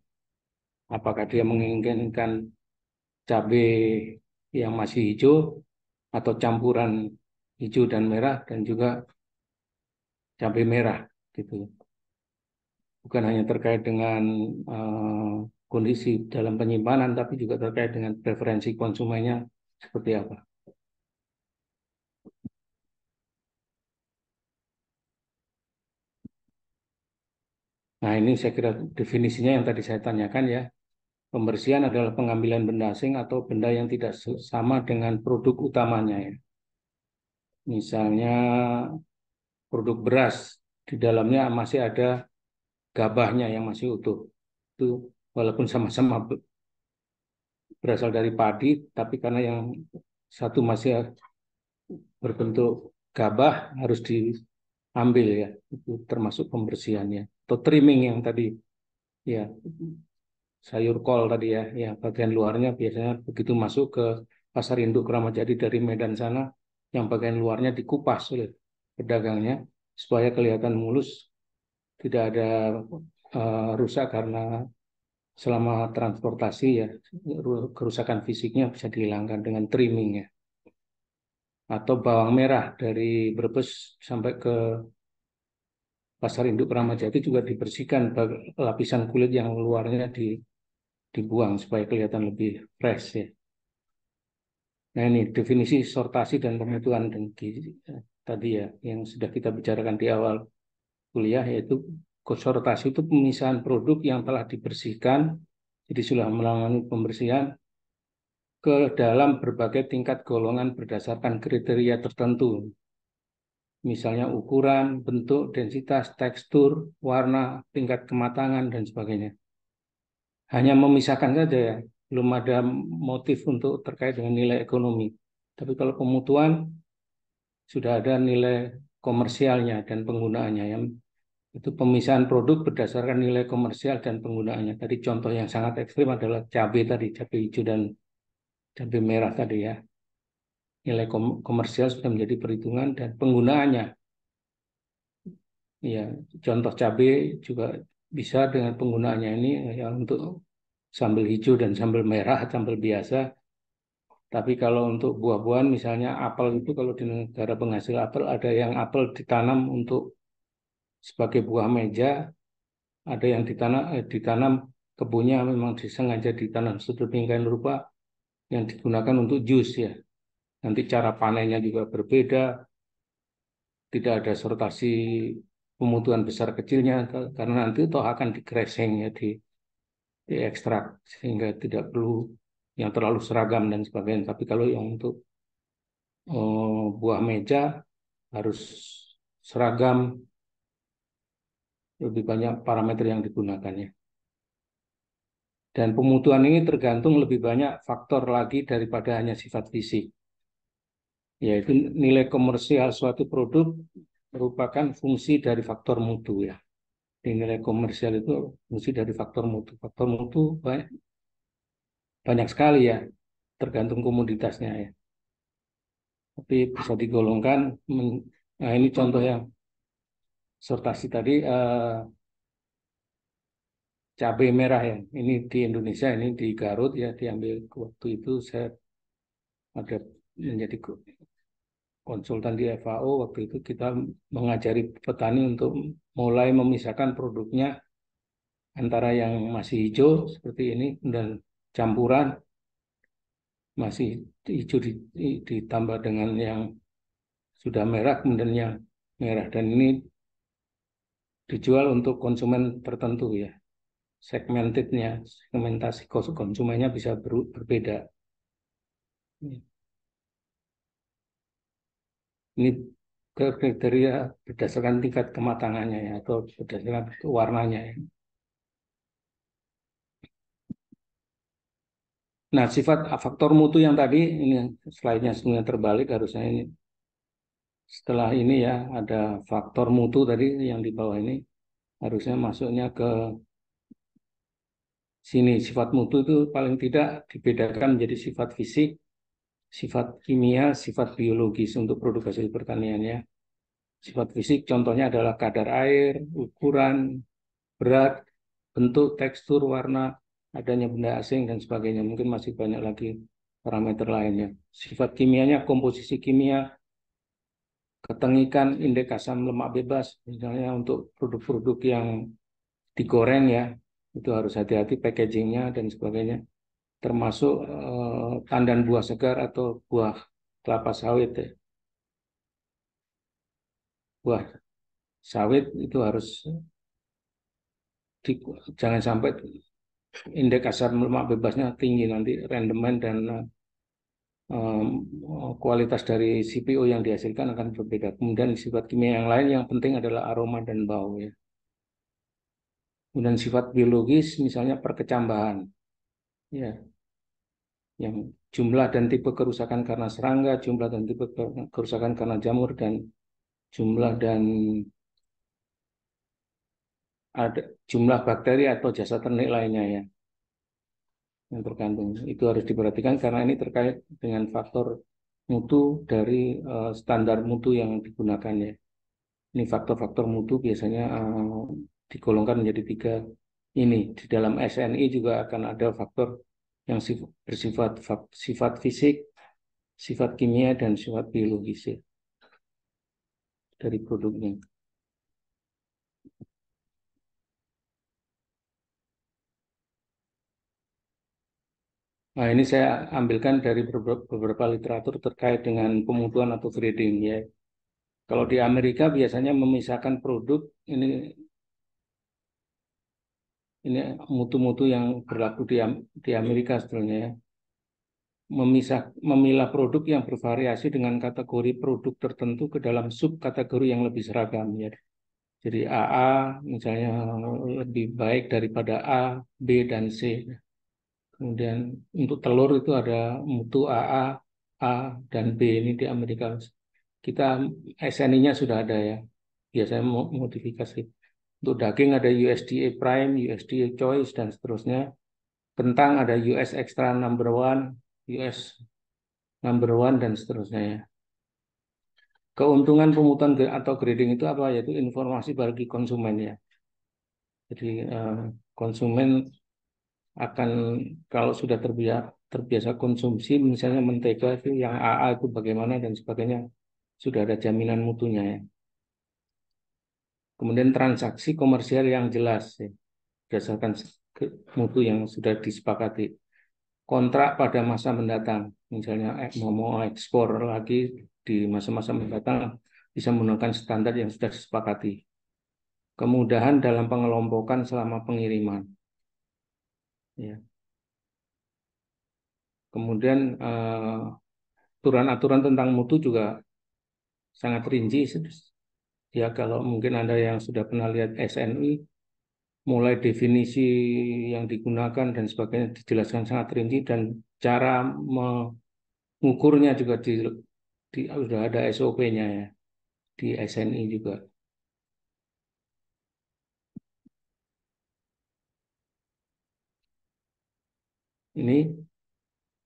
Apakah dia menginginkan cabai yang masih hijau atau campuran hijau dan merah dan juga cabai merah gitu. Bukan hanya terkait dengan kondisi dalam penyimpanan tapi juga terkait dengan preferensi konsumennya seperti apa. Nah, ini saya kira definisinya yang tadi saya tanyakan ya. Pembersihan adalah pengambilan benda asing atau benda yang tidak sama dengan produk utamanya ya. Misalnya produk beras, di dalamnya masih ada gabahnya yang masih utuh. Itu walaupun sama-sama berasal dari padi, tapi karena yang satu masih berbentuk gabah harus diambil ya. Itu termasuk pembersihannya. Atau trimming yang tadi ya sayur kol tadi ya, ya bagian luarnya biasanya begitu masuk ke pasar induk Kramat Jati dari Medan sana, yang bagian luarnya dikupas oleh pedagangnya supaya kelihatan mulus, tidak ada rusak karena selama transportasi ya kerusakan fisiknya bisa dihilangkan dengan trimming ya. Atau bawang merah dari Brebes sampai ke pasar induk Kramat Jati juga dibersihkan lapisan kulit yang luarnya dibuang supaya kelihatan lebih fresh ya. Nah ini definisi sortasi dan pemutuan tadi ya yang sudah kita bicarakan di awal kuliah yaitu sortasi itu pemisahan produk yang telah dibersihkan jadi sudah melalui pembersihan ke dalam berbagai tingkat golongan berdasarkan kriteria tertentu misalnya ukuran, bentuk, densitas, tekstur, warna, tingkat kematangan dan sebagainya. Hanya memisahkan saja ya, belum ada motif untuk terkait dengan nilai ekonomi. Tapi kalau pemutuan sudah ada nilai komersialnya dan penggunaannya yang itu pemisahan produk berdasarkan nilai komersial dan penggunaannya. Tadi contoh yang sangat ekstrim adalah cabai tadi, cabai hijau dan cabai merah tadi ya. Nilai komersial sudah menjadi perhitungan dan penggunaannya Ya, contoh cabai juga bisa dengan penggunaannya ini ya untuk sambal hijau dan sambal merah, sambal biasa. Tapi kalau untuk buah-buahan, misalnya apel itu kalau di negara penghasil apel ada yang apel ditanam untuk sebagai buah meja, ada yang ditanam kebunnya memang disengaja ditanam sedemikian rupa yang digunakan untuk jus ya. Nanti cara panennya juga berbeda, tidak ada sortasi pemutuhan besar kecilnya karena nanti toh akan digreseng ya, diekstrak sehingga tidak perlu yang terlalu seragam dan sebagainya. Tapi kalau yang untuk buah meja harus seragam, lebih banyak parameter yang digunakannya. Dan pemutuhan ini tergantung lebih banyak faktor lagi daripada hanya sifat fisik, yaitu nilai komersial suatu produk merupakan fungsi dari faktor mutu ya. Di nilai komersial itu fungsi dari faktor mutu. Faktor mutu banyak, banyak sekali ya, tergantung komoditasnya ya. Tapi bisa digolongkan, nah ini contoh yang sortasi tadi, cabai merah ya. Ini di Indonesia, ini di Garut ya, diambil waktu itu saya ada menjadi konsultan di FAO. Waktu itu kita mengajari petani untuk mulai memisahkan produknya antara yang masih hijau seperti ini dan campuran masih hijau ditambah dengan yang sudah merah kemudian yang merah, dan ini dijual untuk konsumen tertentu ya. Segmentasi konsumennya bisa berbeda. Ini kriteria berdasarkan tingkat kematangannya ya, atau berdasarkan warnanya ya. Nah, sifat faktor mutu yang tadi ini slide-nya sebenarnya terbalik harusnya ini. Setelah ini ya ada faktor mutu tadi yang di bawah ini harusnya masuknya ke sini. Sifat mutu itu paling tidak dibedakan menjadi sifat fisik, sifat kimia, sifat biologis untuk produk hasil pertanian ya. Sifat fisik contohnya adalah kadar air, ukuran, berat, bentuk, tekstur, warna, adanya benda asing dan sebagainya. Mungkin masih banyak lagi parameter lainnya. Sifat kimianya, komposisi kimia, ketengikan, indeks asam lemak bebas, misalnya untuk produk-produk yang digoreng ya, itu harus hati-hati packagingnya dan sebagainya. Termasuk tandan buah segar atau buah kelapa sawit ya. Buah sawit itu harus di, jangan sampai indeks asam lemak bebasnya tinggi, nanti rendemen dan kualitas dari CPO yang dihasilkan akan berbeda. Kemudian sifat kimia yang lain yang penting adalah aroma dan bau ya. Kemudian sifat biologis misalnya perkecambahan ya, yang jumlah dan tipe kerusakan karena serangga, jumlah dan tipe kerusakan karena jamur, dan jumlah dan ada jumlah bakteri atau jasa ternik lainnya ya yang terkandung. Itu harus diperhatikan karena ini terkait dengan faktor mutu dari standar mutu yang digunakan ya. Ini faktor-faktor mutu biasanya digolongkan menjadi tiga ini. Di dalam SNI juga akan ada faktor yang bersifat sifat fisik, sifat kimia, dan sifat biologis ya, dari produknya. Nah, ini saya ambilkan dari beberapa literatur terkait dengan pemutuan atau grading ya. Kalau di Amerika biasanya memisahkan produk ini mutu-mutu yang berlaku di Amerika sebetulnya ya. Memilah produk yang bervariasi dengan kategori produk tertentu ke dalam subkategori yang lebih seragam ya. Jadi AA misalnya lebih baik daripada A, B, dan C. Kemudian untuk telur itu ada mutu AA, A, dan B ini di Amerika. Kita SNI-nya sudah ada ya. Biasanya modifikasi. Untuk daging ada USDA Prime, USDA Choice, dan seterusnya. Kentang ada US Extra Number One, US Number One, dan seterusnya ya. Keuntungan pemutuan atau grading itu apa? Yaitu informasi bagi konsumen ya. Jadi konsumen akan kalau sudah terbiasa konsumsi misalnya mentega itu yang AA itu bagaimana dan sebagainya sudah ada jaminan mutunya ya. Kemudian transaksi komersial yang jelas ya, berdasarkan mutu yang sudah disepakati. Kontrak pada masa mendatang, misalnya mau ekspor lagi di masa-masa mendatang bisa menggunakan standar yang sudah disepakati. Kemudahan dalam pengelompokan selama pengiriman. Ya. Kemudian aturan-aturan tentang mutu juga sangat rinci. Ya kalau mungkin Anda yang sudah pernah lihat SNI, mulai definisi yang digunakan dan sebagainya dijelaskan sangat rinci dan cara mengukurnya juga sudah ada SOP-nya ya di SNI juga. Ini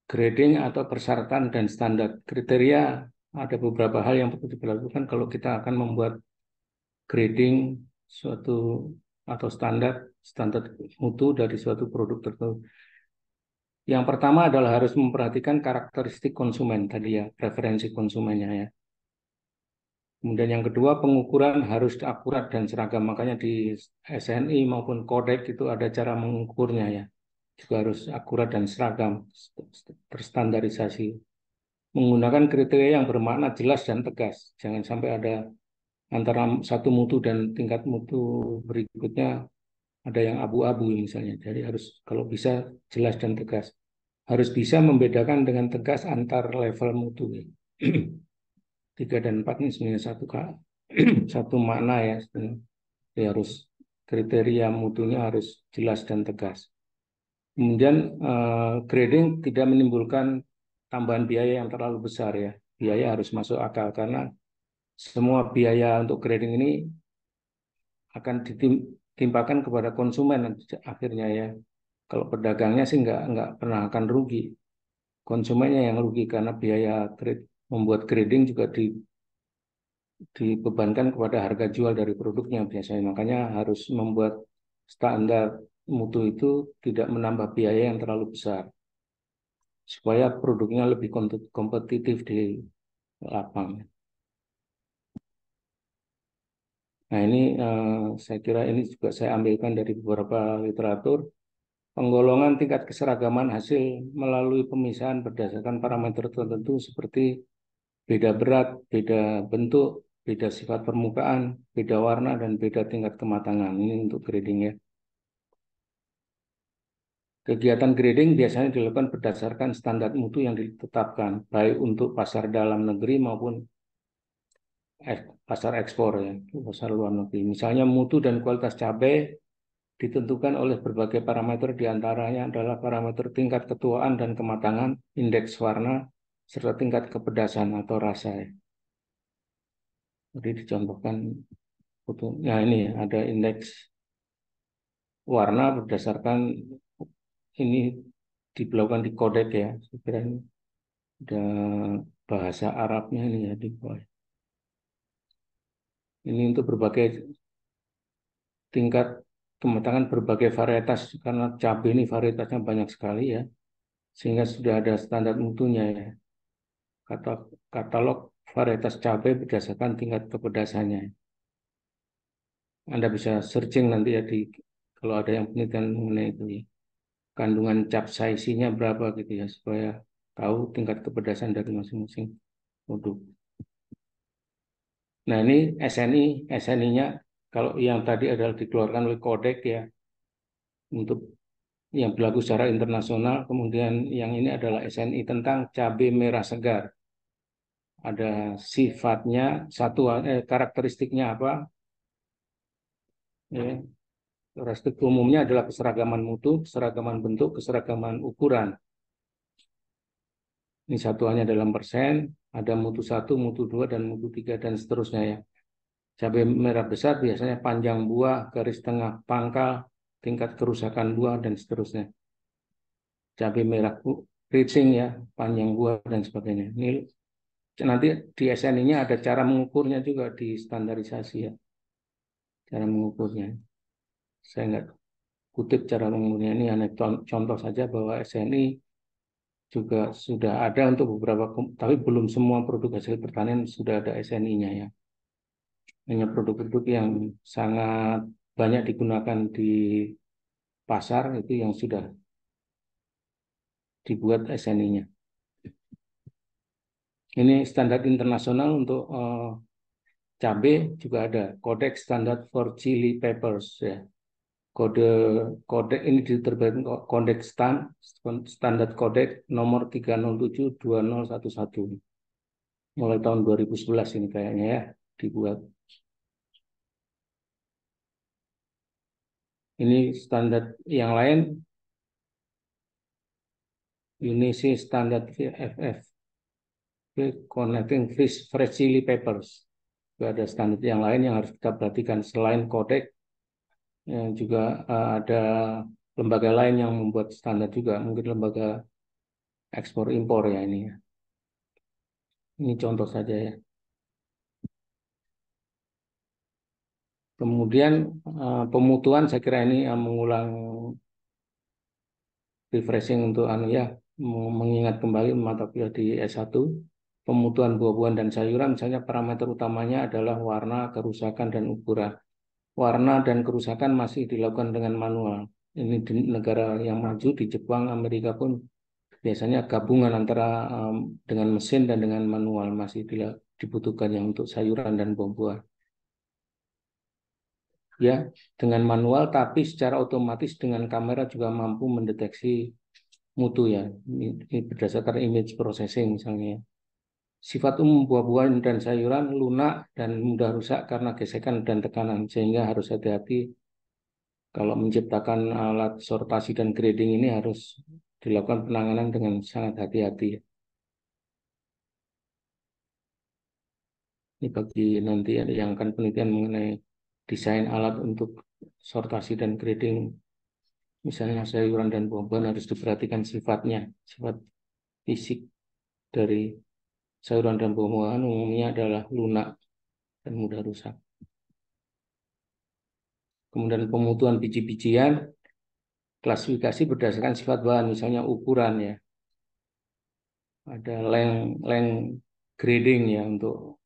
grading atau persyaratan dan standar kriteria. Ada beberapa hal yang perlu dilakukan kalau kita akan membuat grading suatu atau standar mutu dari suatu produk tertentu. Yang pertama adalah harus memperhatikan karakteristik konsumen tadi ya, preferensi konsumennya ya. Kemudian yang kedua, pengukuran harus akurat dan seragam. Makanya di SNI maupun Kodek itu ada cara mengukurnya ya. Juga harus akurat dan seragam, terstandarisasi. Menggunakan kriteria yang bermakna jelas dan tegas. Jangan sampai ada antara satu mutu dan tingkat mutu berikutnya ada yang abu-abu misalnya. Jadi harus kalau bisa jelas dan tegas. Harus bisa membedakan dengan tegas antar level mutu. 3 dan 4 ini sebenarnya satu makna ya. Jadi harus kriteria mutunya harus jelas dan tegas. Kemudian grading tidak menimbulkan tambahan biaya yang terlalu besar ya. Biaya harus masuk akal karena semua biaya untuk grading ini akan ditimpakan kepada konsumen akhirnya ya. Kalau pedagangnya sih nggak pernah akan rugi. Konsumennya yang rugi karena biaya membuat grading juga dibebankan kepada harga jual dari produknya biasanya. Makanya harus membuat standar mutu itu tidak menambah biaya yang terlalu besar supaya produknya lebih kompetitif di lapang. Nah ini saya kira ini juga saya ambilkan dari beberapa literatur. Penggolongan tingkat keseragaman hasil melalui pemisahan berdasarkan parameter tertentu seperti beda berat, beda bentuk, beda sifat permukaan, beda warna, dan beda tingkat kematangan. Ini untuk grading ya. Kegiatan grading biasanya dilakukan berdasarkan standar mutu yang ditetapkan, baik untuk pasar dalam negeri maupun pasar ekspor ya, pasar luar negeri. Misalnya mutu dan kualitas cabai ditentukan oleh berbagai parameter, diantaranya adalah parameter tingkat ketuaan dan kematangan, indeks warna, serta tingkat kepedasan atau rasa. Jadi dicontohkan fotonya ini ada indeks warna berdasarkan ini dilakukan di kodek ya. Saya kira ini ada bahasa Arabnya ini ya di bawah. Ini untuk berbagai tingkat kematangan berbagai varietas karena cabai ini varietasnya banyak sekali ya. Sehingga sudah ada standar mutunya ya. Katalog varietas cabai berdasarkan tingkat kepedasannya. Anda bisa searching nanti ya di kalau ada yang penelitian mengenai itu ya. Kandungan capsaicin-nya berapa gitu ya supaya tahu tingkat kepedasan dari masing-masing produk. Nah ini SNI-nya kalau yang tadi adalah dikeluarkan oleh Kodek ya untuk yang berlaku secara internasional. Kemudian yang ini adalah SNI tentang cabai merah segar. Ada sifatnya, karakteristiknya apa? Ya. Karakteristik umumnya adalah keseragaman mutu, keseragaman bentuk, keseragaman ukuran. Ini satuannya dalam persen, ada mutu 1, mutu 2, dan mutu 3, dan seterusnya ya. Cabai merah besar biasanya panjang buah, garis tengah pangkal, tingkat kerusakan buah, dan seterusnya. Cabai merah keriting ya, panjang buah, dan sebagainya. Ini nanti di SNI-nya ada cara mengukurnya juga di standarisasi ya, cara mengukurnya. Saya nggak kutip cara mengukurnya, ini hanya contoh saja bahwa SNI juga sudah ada untuk beberapa, tapi belum semua produk hasil pertanian sudah ada SNI-nya ya. Hanya produk-produk yang sangat banyak digunakan di pasar itu yang sudah dibuat SNI-nya. Ini standar internasional untuk cabai juga ada, Codex Standard for Chili Peppers ya. Kode kode ini diterbitkan Codex Standar Codex nomor 307-2011. Mulai tahun 2011 ini kayaknya ya dibuat. Ini standar yang lain, UNICE Standard FF, Connecting Fresh Chili Peppers. Ada standar yang lain yang harus kita perhatikan selain Codex, yang juga ada lembaga lain yang membuat standar juga, mungkin lembaga ekspor impor ya ini ya. Ini contoh saja ya. Kemudian pemutuan saya kira ini mengulang refreshing untuk ya mengingat kembali mata kuliah di S1. Pemutuan buah-buahan dan sayuran misalnya parameter utamanya adalah warna, kerusakan dan ukuran. Warna dan kerusakan masih dilakukan dengan manual. Ini di negara yang maju di Jepang, Amerika pun biasanya gabungan antara dengan mesin dan dengan manual masih dibutuhkan yang untuk sayuran dan buah-buahan. Ya, dengan manual tapi secara otomatis dengan kamera juga mampu mendeteksi mutu ya. Ini berdasarkan image processing misalnya. Sifat umum buah-buahan dan sayuran lunak dan mudah rusak karena gesekan dan tekanan sehingga harus hati-hati kalau menciptakan alat sortasi dan grading ini harus dilakukan penanganan dengan sangat hati-hati. Ini bagi nanti ada yang akan penelitian mengenai desain alat untuk sortasi dan grading. Misalnya sayuran dan buah-buahan harus diperhatikan sifatnya, sifat fisik dari sayuran dan buah-buahan umumnya adalah lunak dan mudah rusak. Kemudian pemutuan biji-bijian, klasifikasi berdasarkan sifat bahan, misalnya ukuran ya. Ada length grading ya untuk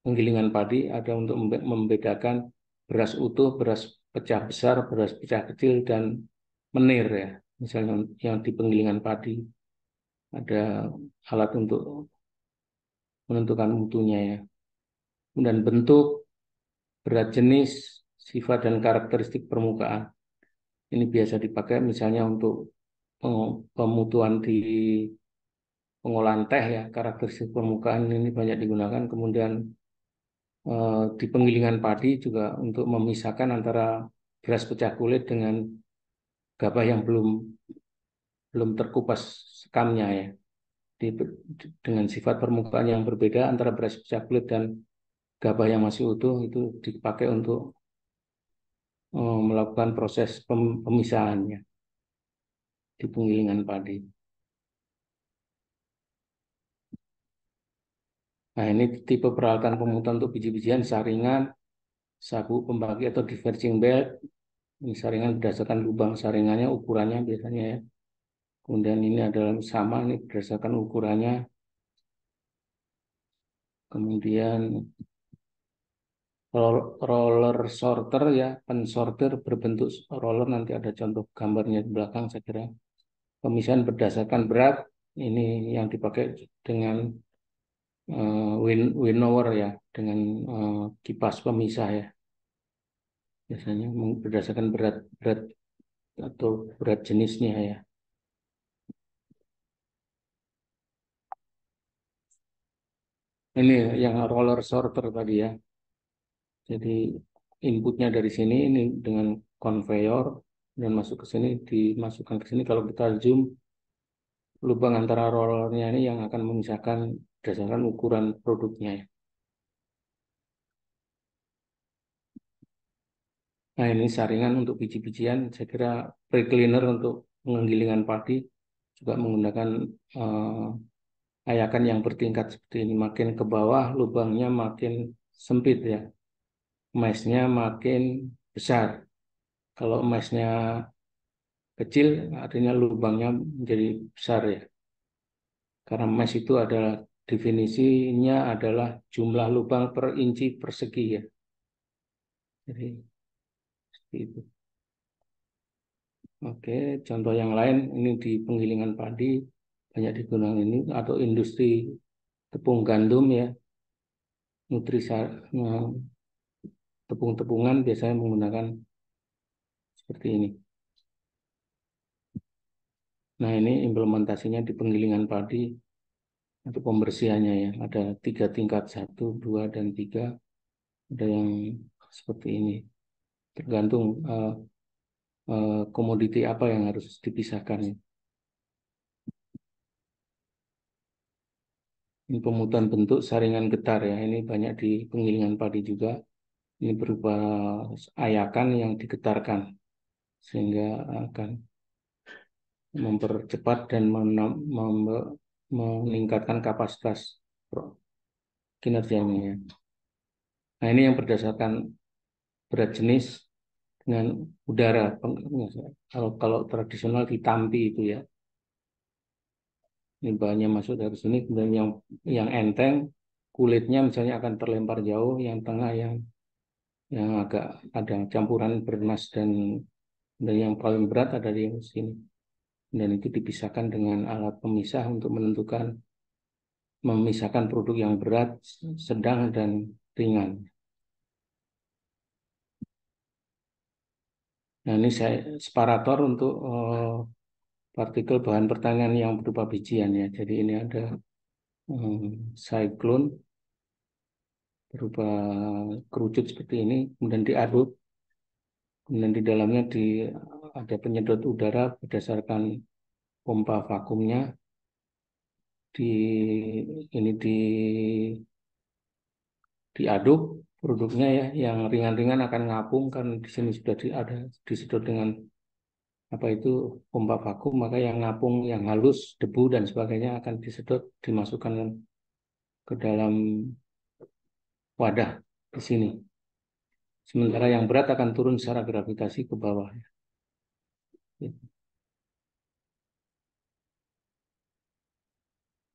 penggilingan padi, ada untuk membedakan beras utuh, beras pecah besar, beras pecah kecil, dan menir ya. Misalnya yang di penggilingan padi ada alat untuk menentukan mutunya ya. Kemudian bentuk, berat jenis, sifat dan karakteristik permukaan. Ini biasa dipakai misalnya untuk pemutuan di pengolahan teh ya, karakteristik permukaan ini banyak digunakan. Kemudian di penggilingan padi juga untuk memisahkan antara beras pecah kulit dengan gabah yang belum terkupas sekamnya ya. Dengan sifat permukaan yang berbeda antara beras pecah kulit dan gabah yang masih utuh itu dipakai untuk melakukan proses pemisahannya di penggilingan padi. Nah, ini tipe peralatan pemutuan untuk biji-bijian, saringan, sabuk pembagi atau diverging belt. Ini saringan berdasarkan lubang saringannya, ukurannya biasanya ya. Kemudian ini adalah sama, ini berdasarkan ukurannya. Kemudian roller sorter ya, pensortir berbentuk roller, nanti ada contoh gambarnya di belakang saya kira. Pemisahan berdasarkan berat, ini yang dipakai dengan winnower ya, dengan kipas pemisah ya. Biasanya berdasarkan berat atau berat jenisnya ya. Ini yang roller sorter tadi ya. Jadi inputnya dari sini ini dengan conveyor dan masuk ke sini, dimasukkan ke sini. Kalau kita zoom, lubang antara rollernya ini yang akan memisahkan berdasarkan ukuran produknya ya. Nah ini saringan untuk biji-bijian. Saya kira pre-cleaner untuk penggilingan padi juga menggunakan ayakan yang bertingkat seperti ini. Makin ke bawah lubangnya makin sempit ya. Mesnya makin besar. Kalau mesnya kecil artinya lubangnya menjadi besar ya. Karena mes itu adalah definisinya adalah jumlah lubang per inci persegi ya. Jadi seperti itu. Oke, contoh yang lain ini di penggilingan padi banyak digunakan ini atau industri tepung gandum ya, tepung-tepungan biasanya menggunakan seperti ini. Nah ini implementasinya di penggilingan padi untuk pembersihannya ya. Ada 3 tingkat, 1, 2, dan 3. Ada yang seperti ini. Tergantung komoditi apa yang harus dipisahkan. Ini pemutusan bentuk saringan getar ya. Ini banyak di penggilingan padi juga. Ini berupa ayakan yang digetarkan sehingga akan mempercepat dan meningkatkan kapasitas kinerjanya ya. Nah ini yang berdasarkan berat jenis dengan udara. Kalau tradisional ditampi itu ya. Ini bahannya masuk dari sini, kemudian yang enteng kulitnya misalnya akan terlempar jauh, yang tengah yang agak ada campuran bernas dan yang paling berat ada di sini. Dan itu dipisahkan dengan alat pemisah untuk memisahkan produk yang berat, sedang, dan ringan. Nah ini saya separator untuk partikel bahan pertanian yang berupa bijian ya. Jadi ini ada siklon berupa kerucut seperti ini, kemudian diaduk, kemudian di dalamnya ada penyedot udara berdasarkan pompa vakumnya. Di ini diaduk produknya ya, yang ringan-ringan akan ngapung kan di sini sudah ada disedot dengan apa itu pompa vakum, maka yang ngapung yang halus debu dan sebagainya akan disedot dimasukkan ke dalam wadah di sini. Sementara yang berat akan turun secara gravitasi ke bawah.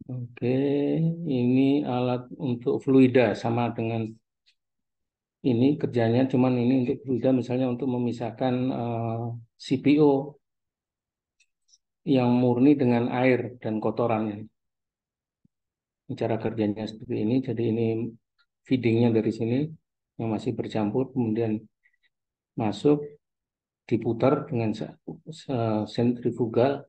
Oke, ini alat untuk fluida sama dengan ini kerjanya, cuman ini untuk fluida misalnya untuk memisahkan CPO yang murni dengan air dan kotorannya. Cara kerjanya seperti ini, jadi ini feedingnya dari sini yang masih bercampur, kemudian masuk, diputar dengan sentrifugal,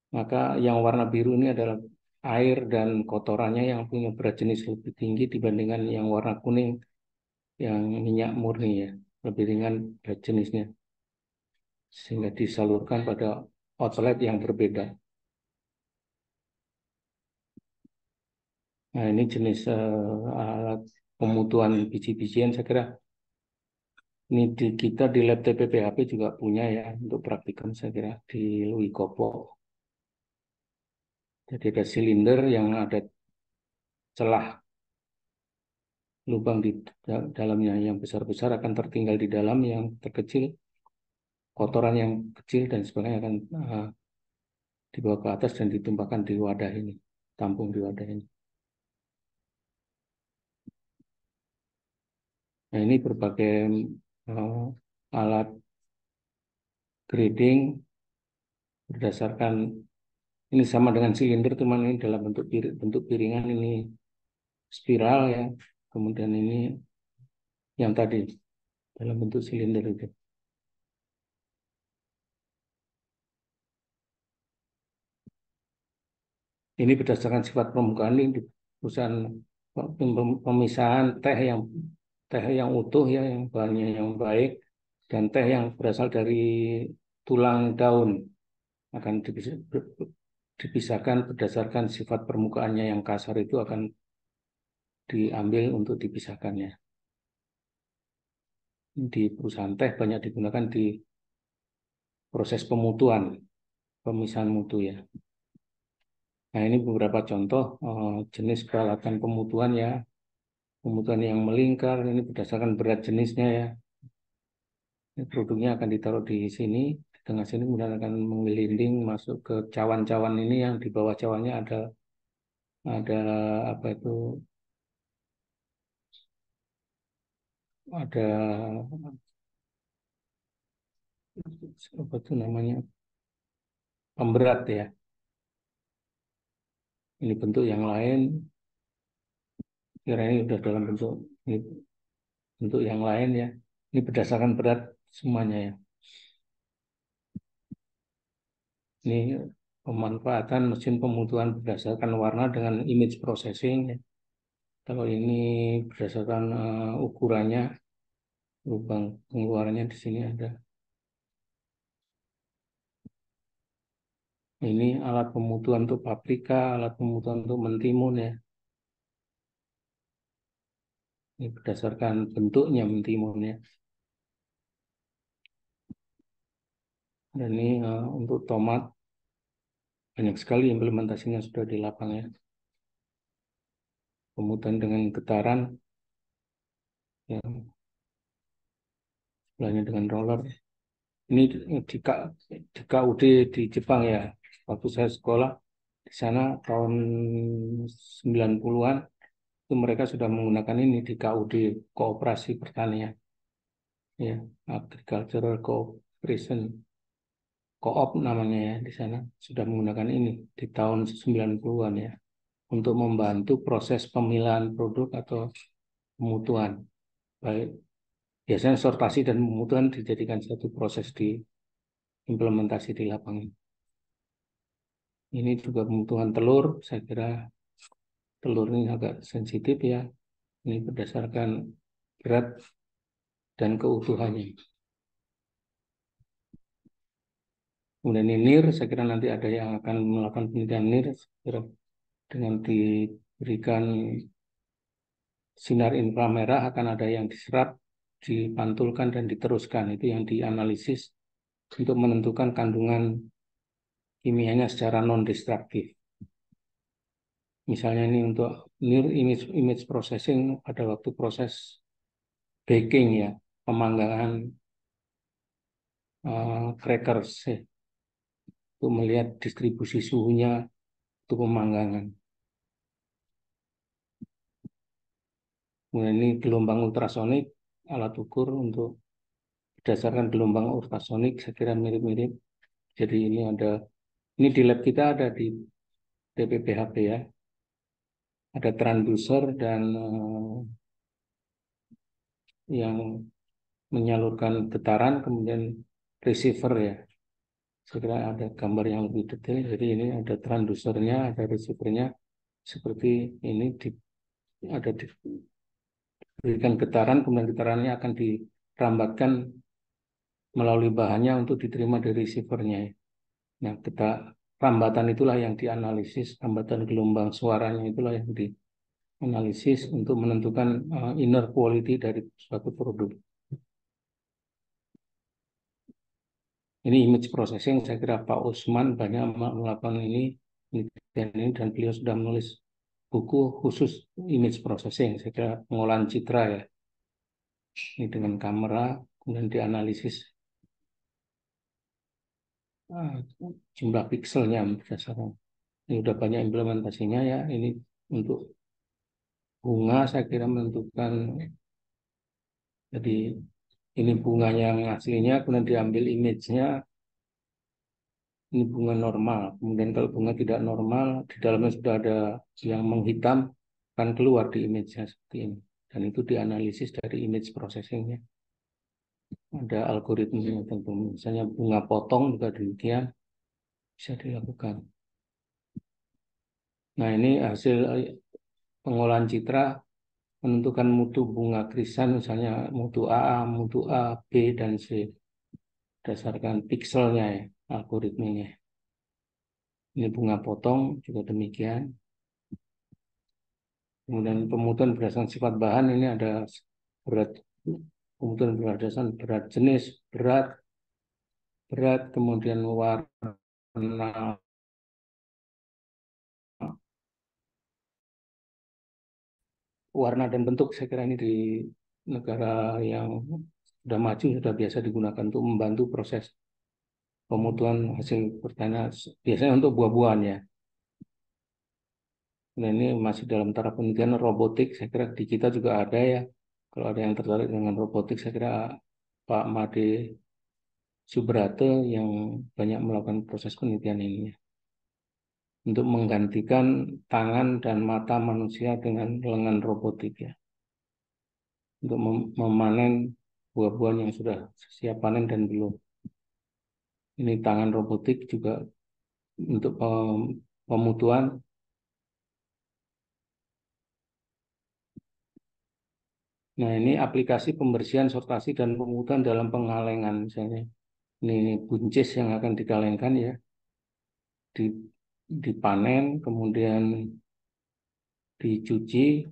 maka yang warna biru ini adalah air dan kotorannya yang punya berat jenis lebih tinggi dibandingkan yang warna kuning yang minyak murni ya, lebih ringan berat jenisnya, sehingga disalurkan pada outlet yang berbeda. Nah ini jenis alat pemutuan biji-bijian, saya kira ini kita di lab TPPHP juga punya ya untuk praktikum saya kira di Lui Kopo. Jadi ada silinder yang ada celah lubang di dalamnya, yang besar-besar akan tertinggal di dalam, yang terkecil kotoran yang kecil dan sebagainya akan dibawa ke atas dan ditumpahkan di wadah ini, tampung di wadah ini. Nah ini berbagai alat grading berdasarkan ini sama dengan silinder, teman, ini dalam bentuk piringan, ini spiral ya, kemudian ini yang tadi dalam bentuk silinder itu. Ini berdasarkan sifat permukaan ini di perusahaan pemisahan teh yang utuh ya, yang bahannya yang baik, dan teh yang berasal dari tulang daun akan dipisahkan berdasarkan sifat permukaannya, yang kasar itu akan diambil untuk dipisahkannya. Di perusahaan teh banyak digunakan di proses pemutuan, pemisahan mutu ya. Nah, ini beberapa contoh jenis peralatan pemutuan ya. Pemutuan yang melingkar, ini berdasarkan berat jenisnya ya. Ini produknya akan ditaruh di sini, di tengah sini, kemudian akan menggelinding masuk ke cawan-cawan ini yang di bawah cawannya ada apa itu, ada apa itu namanya, pemberat ya. Ini bentuk yang lain, kira ini udah dalam bentuk ini bentuk yang lain ya. Ini berdasarkan berat semuanya ya. Ini pemanfaatan mesin pemutuan berdasarkan warna dengan image processing ya. Kalau ini berdasarkan ukurannya, lubang pengeluarannya di sini ada. Ini alat pemutuan untuk paprika, alat pemutuan untuk mentimun ya. Ini berdasarkan bentuknya mentimun ya. Dan ini untuk tomat, banyak sekali implementasinya sudah di lapangan ya. Pemutuan dengan getaran, ya, sebelahnya dengan roller. Ini di KUD di Jepang ya. Waktu saya sekolah di sana tahun 90-an itu mereka sudah menggunakan ini di KUD, Koperasi Pertanian ya, Agricultural Cooperation, Koop namanya ya, di sana sudah menggunakan ini di tahun 90-an ya, untuk membantu proses pemilahan produk atau pemutuan. Baik, biasanya sortasi dan pemutuan dijadikan satu proses di implementasi di lapangan. Ini juga pemutuhan telur, saya kira telur ini agak sensitif ya. Ini berdasarkan berat dan keutuhannya. Kemudian ini NIR, saya kira nanti ada yang akan melakukan penelitian NIR, saya kira dengan diberikan sinar inframerah akan ada yang diserap, dipantulkan dan diteruskan. Itu yang dianalisis untuk menentukan kandungan kimianya secara non-destruktif. Misalnya ini untuk near image processing pada waktu proses baking ya, pemanggangan crackers ya, untuk melihat distribusi suhunya untuk pemanggangan. Kemudian ini gelombang ultrasonik, alat ukur untuk berdasarkan gelombang ultrasonik, saya kira mirip-mirip. Jadi ini di lab kita ada di TPPHP ya, ada transducer dan yang menyalurkan getaran, kemudian receiver ya. Saya kira ada gambar yang lebih detail. Jadi ini ada transducernya, ada receivernya, seperti ini ada diberikan getaran, kemudian getarannya akan dirambatkan melalui bahannya untuk diterima dari receivernya. Nah, rambatan itulah yang dianalisis, rambatan gelombang suaranya itulah yang dianalisis untuk menentukan inner quality dari suatu produk. Ini image processing, saya kira Pak Usman banyak melakukan ini dan beliau sudah menulis buku khusus image processing, saya kira pengolahan citra ya. Ini dengan kamera, kemudian dianalisis jumlah pikselnya berdasarkan. Ini udah banyak implementasinya ya. Ini untuk bunga saya kira menentukan, jadi ini bunga yang aslinya, kemudian diambil image-nya, ini bunga normal. Kemudian kalau bunga tidak normal, di dalamnya sudah ada yang menghitam, kan keluar di image-nya seperti ini. Dan itu dianalisis dari image processing-nya. Ada algoritmanya tentu. Misalnya bunga potong juga demikian bisa dilakukan. Nah ini hasil pengolahan citra menentukan mutu bunga krisan, misalnya mutu AA, mutu A, B, dan C. Berdasarkan pikselnya ya, algoritmenya. Ini bunga potong juga demikian. Kemudian pemutuan berdasarkan sifat bahan, ini ada berat, pemutuan berdasarkan berat jenis, berat, kemudian warna warna dan bentuk. Saya kira ini di negara yang sudah maju sudah biasa digunakan untuk membantu proses pemutuan hasil pertanian, biasanya untuk buah-buahan ya. Nah, ini masih dalam taraf penelitian robotik. Saya kira di kita juga ada ya. Kalau ada yang tertarik dengan robotik, saya kira Pak Made Subrate yang banyak melakukan proses penelitian ini ya. Untuk menggantikan tangan dan mata manusia dengan lengan robotik ya. Untuk memanen buah-buahan yang sudah siap panen dan belum. Ini tangan robotik juga untuk pemutuan. Nah, ini aplikasi pembersihan, sortasi, dan pemutuan dalam pengalengan. Misalnya, ini buncis yang akan dikalengkan ya, dipanen, kemudian dicuci.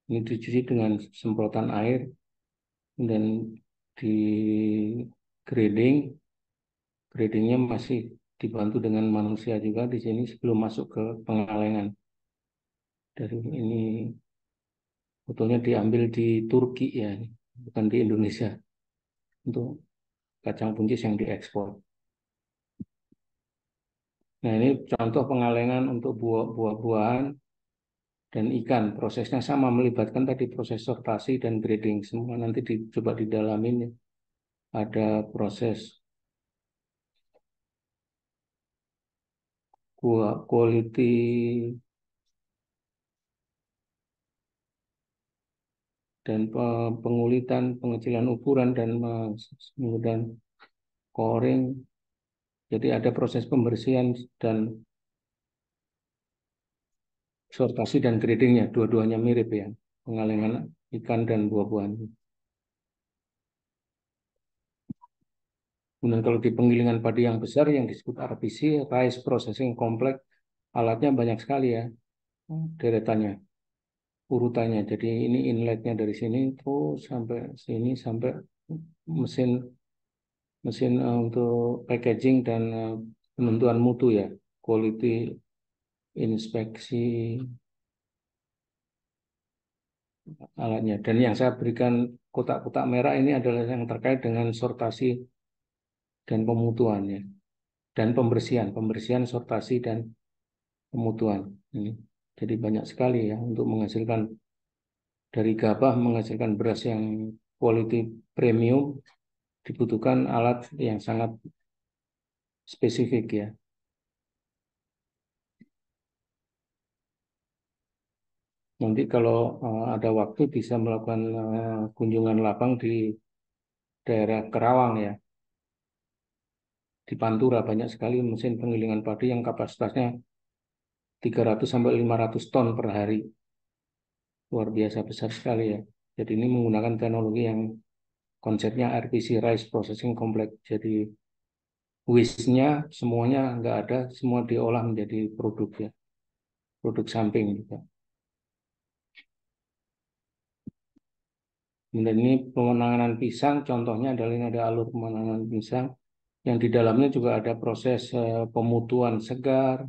Ini dicuci dengan semprotan air, dan di grading. Gradingnya masih dibantu dengan manusia juga di sini sebelum masuk ke pengalengan. Dari ini fotonya diambil di Turki ya, bukan di Indonesia, untuk kacang buncis yang diekspor. Nah, ini contoh pengalengan untuk buah-buahan dan ikan. Prosesnya sama, melibatkan tadi proses sortasi dan grading. Semua nanti dicoba didalamin ya. Ada proses quality dan pengulitan, pengecilan ukuran, dan kemudian coring. Jadi ada proses pembersihan dan sortasi dan gradingnya, dua-duanya mirip ya, pengalengan ikan dan buah-buahan. Kemudian kalau di penggilingan padi yang besar yang disebut RPC, Rice Processing Complex, alatnya banyak sekali ya, deretannya, urutannya. Jadi ini inletnya dari sini terus sampai sini, sampai mesin mesin untuk packaging dan penentuan mutu ya, quality inspeksi alatnya. Dan yang saya berikan kotak-kotak merah ini adalah yang terkait dengan sortasi dan pemutuan ya, dan pembersihan, sortasi dan pemutuan ini. Jadi banyak sekali ya untuk menghasilkan dari gabah, menghasilkan beras yang quality premium, dibutuhkan alat yang sangat spesifik ya. Nanti kalau ada waktu bisa melakukan kunjungan lapang di daerah Kerawang ya. Di Pantura banyak sekali mesin penggilingan padi yang kapasitasnya 300 sampai 500 ton per hari. Luar biasa besar sekali ya. Jadi ini menggunakan teknologi yang konsepnya RPC, Rice Processing Complex. Jadi waste-nya semuanya nggak ada, semua diolah menjadi produk ya. Produk samping juga. Dan ini pemenanganan pisang, contohnya adalah ini ada alur pemenanganan pisang, yang di dalamnya juga ada proses pemutuan segar,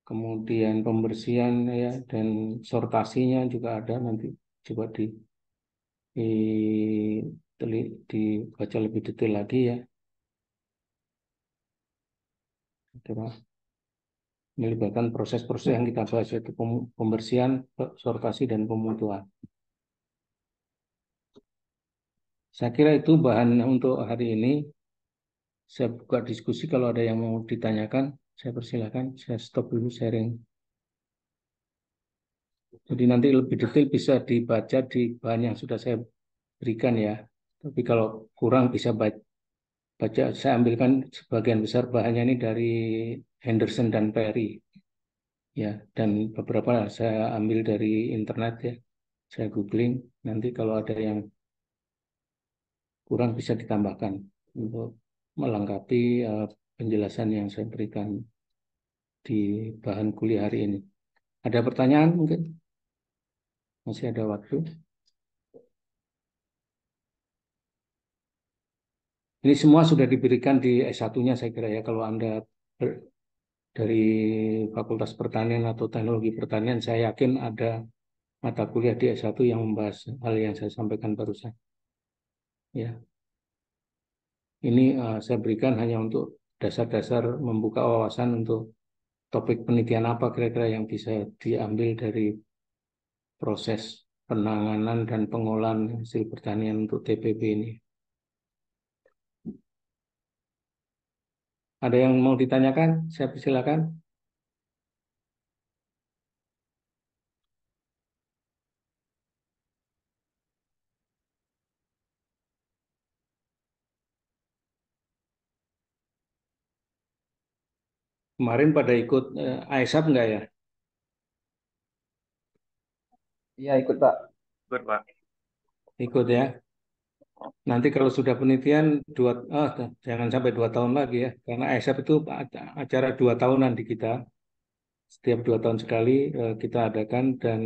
kemudian pembersihan ya, dan sortasinya juga ada. Nanti coba dibaca lebih detail lagi ya. Coba melibatkan proses-proses yang kita bahas, yaitu pembersihan, sortasi, dan pemutuan. Saya kira itu bahan untuk hari ini. Saya buka diskusi, kalau ada yang mau ditanyakan, saya persilahkan. Saya stop dulu sharing. Jadi nanti lebih detail bisa dibaca di bahan yang sudah saya berikan ya. Tapi kalau kurang bisa baca. Saya ambilkan sebagian besar bahannya ini dari Henderson dan Perry ya, dan beberapa saya ambil dari internet ya. Saya googling. Nanti kalau ada yang kurang bisa ditambahkan untuk melengkapi penjelasan yang saya berikan di bahan kuliah hari ini. Ada pertanyaan mungkin? Masih ada waktu. Ini semua sudah diberikan di S1-nya saya kira ya. Kalau Anda dari Fakultas Pertanian atau Teknologi Pertanian, saya yakin ada mata kuliah di S1 yang membahas hal yang saya sampaikan barusan. Ya, ini saya berikan hanya untuk dasar-dasar membuka wawasan untuk topik penelitian apa kira-kira yang bisa diambil dari proses penanganan dan pengolahan hasil pertanian untuk TPB ini. Ada yang mau ditanyakan? Saya silakan. Kemarin pada ikut AISAP enggak ya? Iya ikut Pak. Ikut, Pak. Ikut ya. Nanti kalau sudah penelitian jangan sampai 2 tahun lagi ya, karena AISAP itu acara 2 tahunan di kita. Setiap 2 tahun sekali kita adakan dan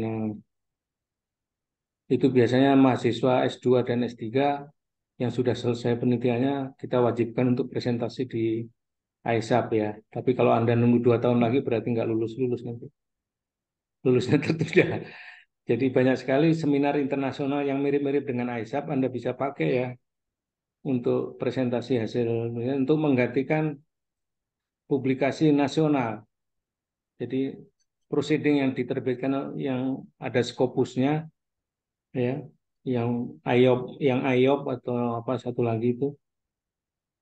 itu biasanya mahasiswa S2 dan S3 yang sudah selesai penelitiannya kita wajibkan untuk presentasi di AISAP ya. Tapi kalau Anda nunggu 2 tahun lagi berarti nggak lulus-lulus nanti. Lulusnya tertunda. Jadi banyak sekali seminar internasional yang mirip-mirip dengan AISAP Anda bisa pakai ya untuk presentasi hasil untuk menggantikan publikasi nasional. Jadi proceeding yang diterbitkan yang ada skopusnya ya, yang IOP atau apa satu lagi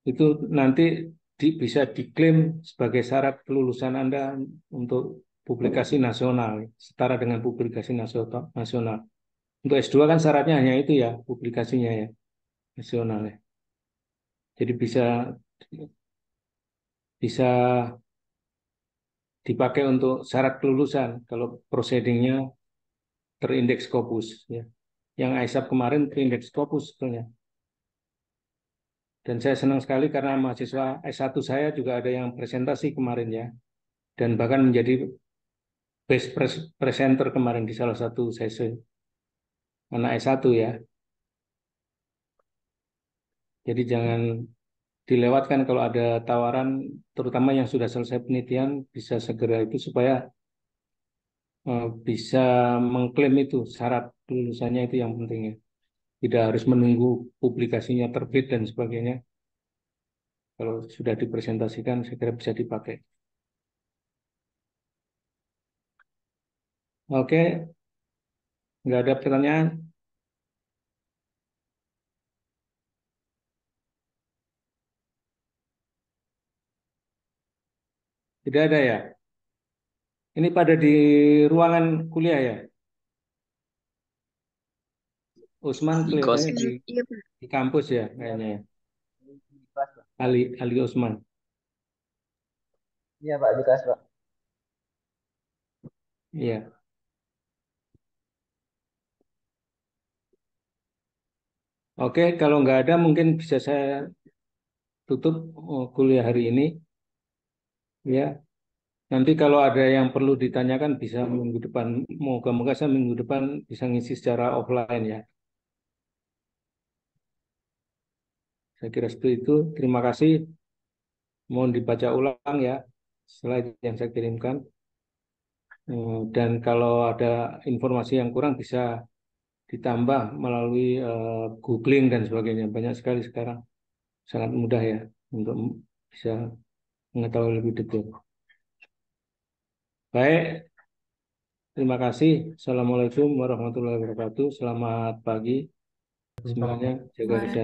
itu nanti bisa diklaim sebagai syarat kelulusan Anda untuk publikasi nasional, setara dengan publikasi nasional. Untuk S2 kan syaratnya hanya itu ya, publikasinya ya, nasional ya. Jadi bisa bisa dipakai untuk syarat kelulusan kalau proceedingnya terindeks Scopus ya. Yang ISAP kemarin terindeks Scopus sebetulnya. Dan saya senang sekali karena mahasiswa S1 saya juga ada yang presentasi kemarin ya. Dan bahkan menjadi best presenter kemarin di salah satu sesi anak S1 ya. Jadi jangan dilewatkan kalau ada tawaran, terutama yang sudah selesai penelitian, bisa segera itu supaya bisa mengklaim itu syarat kelulusannya itu yang penting ya. Tidak harus menunggu publikasinya terbit dan sebagainya. Kalau sudah dipresentasikan, saya kira bisa dipakai. Oke, nggak ada pertanyaan? Tidak ada ya? Ini pada di ruangan kuliah ya? Usman Di kos. kelihatannya Iya, Pak. di kampus ya kayaknya ya. Di kelas Pak. Ali Usman. Iya Pak di kelas Pak. Iya. Oke, kalau nggak ada mungkin bisa saya tutup kuliah hari ini. Ya, nanti kalau ada yang perlu ditanyakan bisa minggu depan. Moga-moga saya minggu depan bisa ngisi secara offline ya. Saya kira seperti itu. Terima kasih. Mohon dibaca ulang ya slide yang saya kirimkan. Dan kalau ada informasi yang kurang bisa ditambah melalui googling dan sebagainya. Banyak sekali sekarang. Sangat mudah ya untuk bisa mengetahui lebih detail. Baik, terima kasih. Assalamualaikum warahmatullahi wabarakatuh. Selamat pagi semuanya. Jaga kesehatan.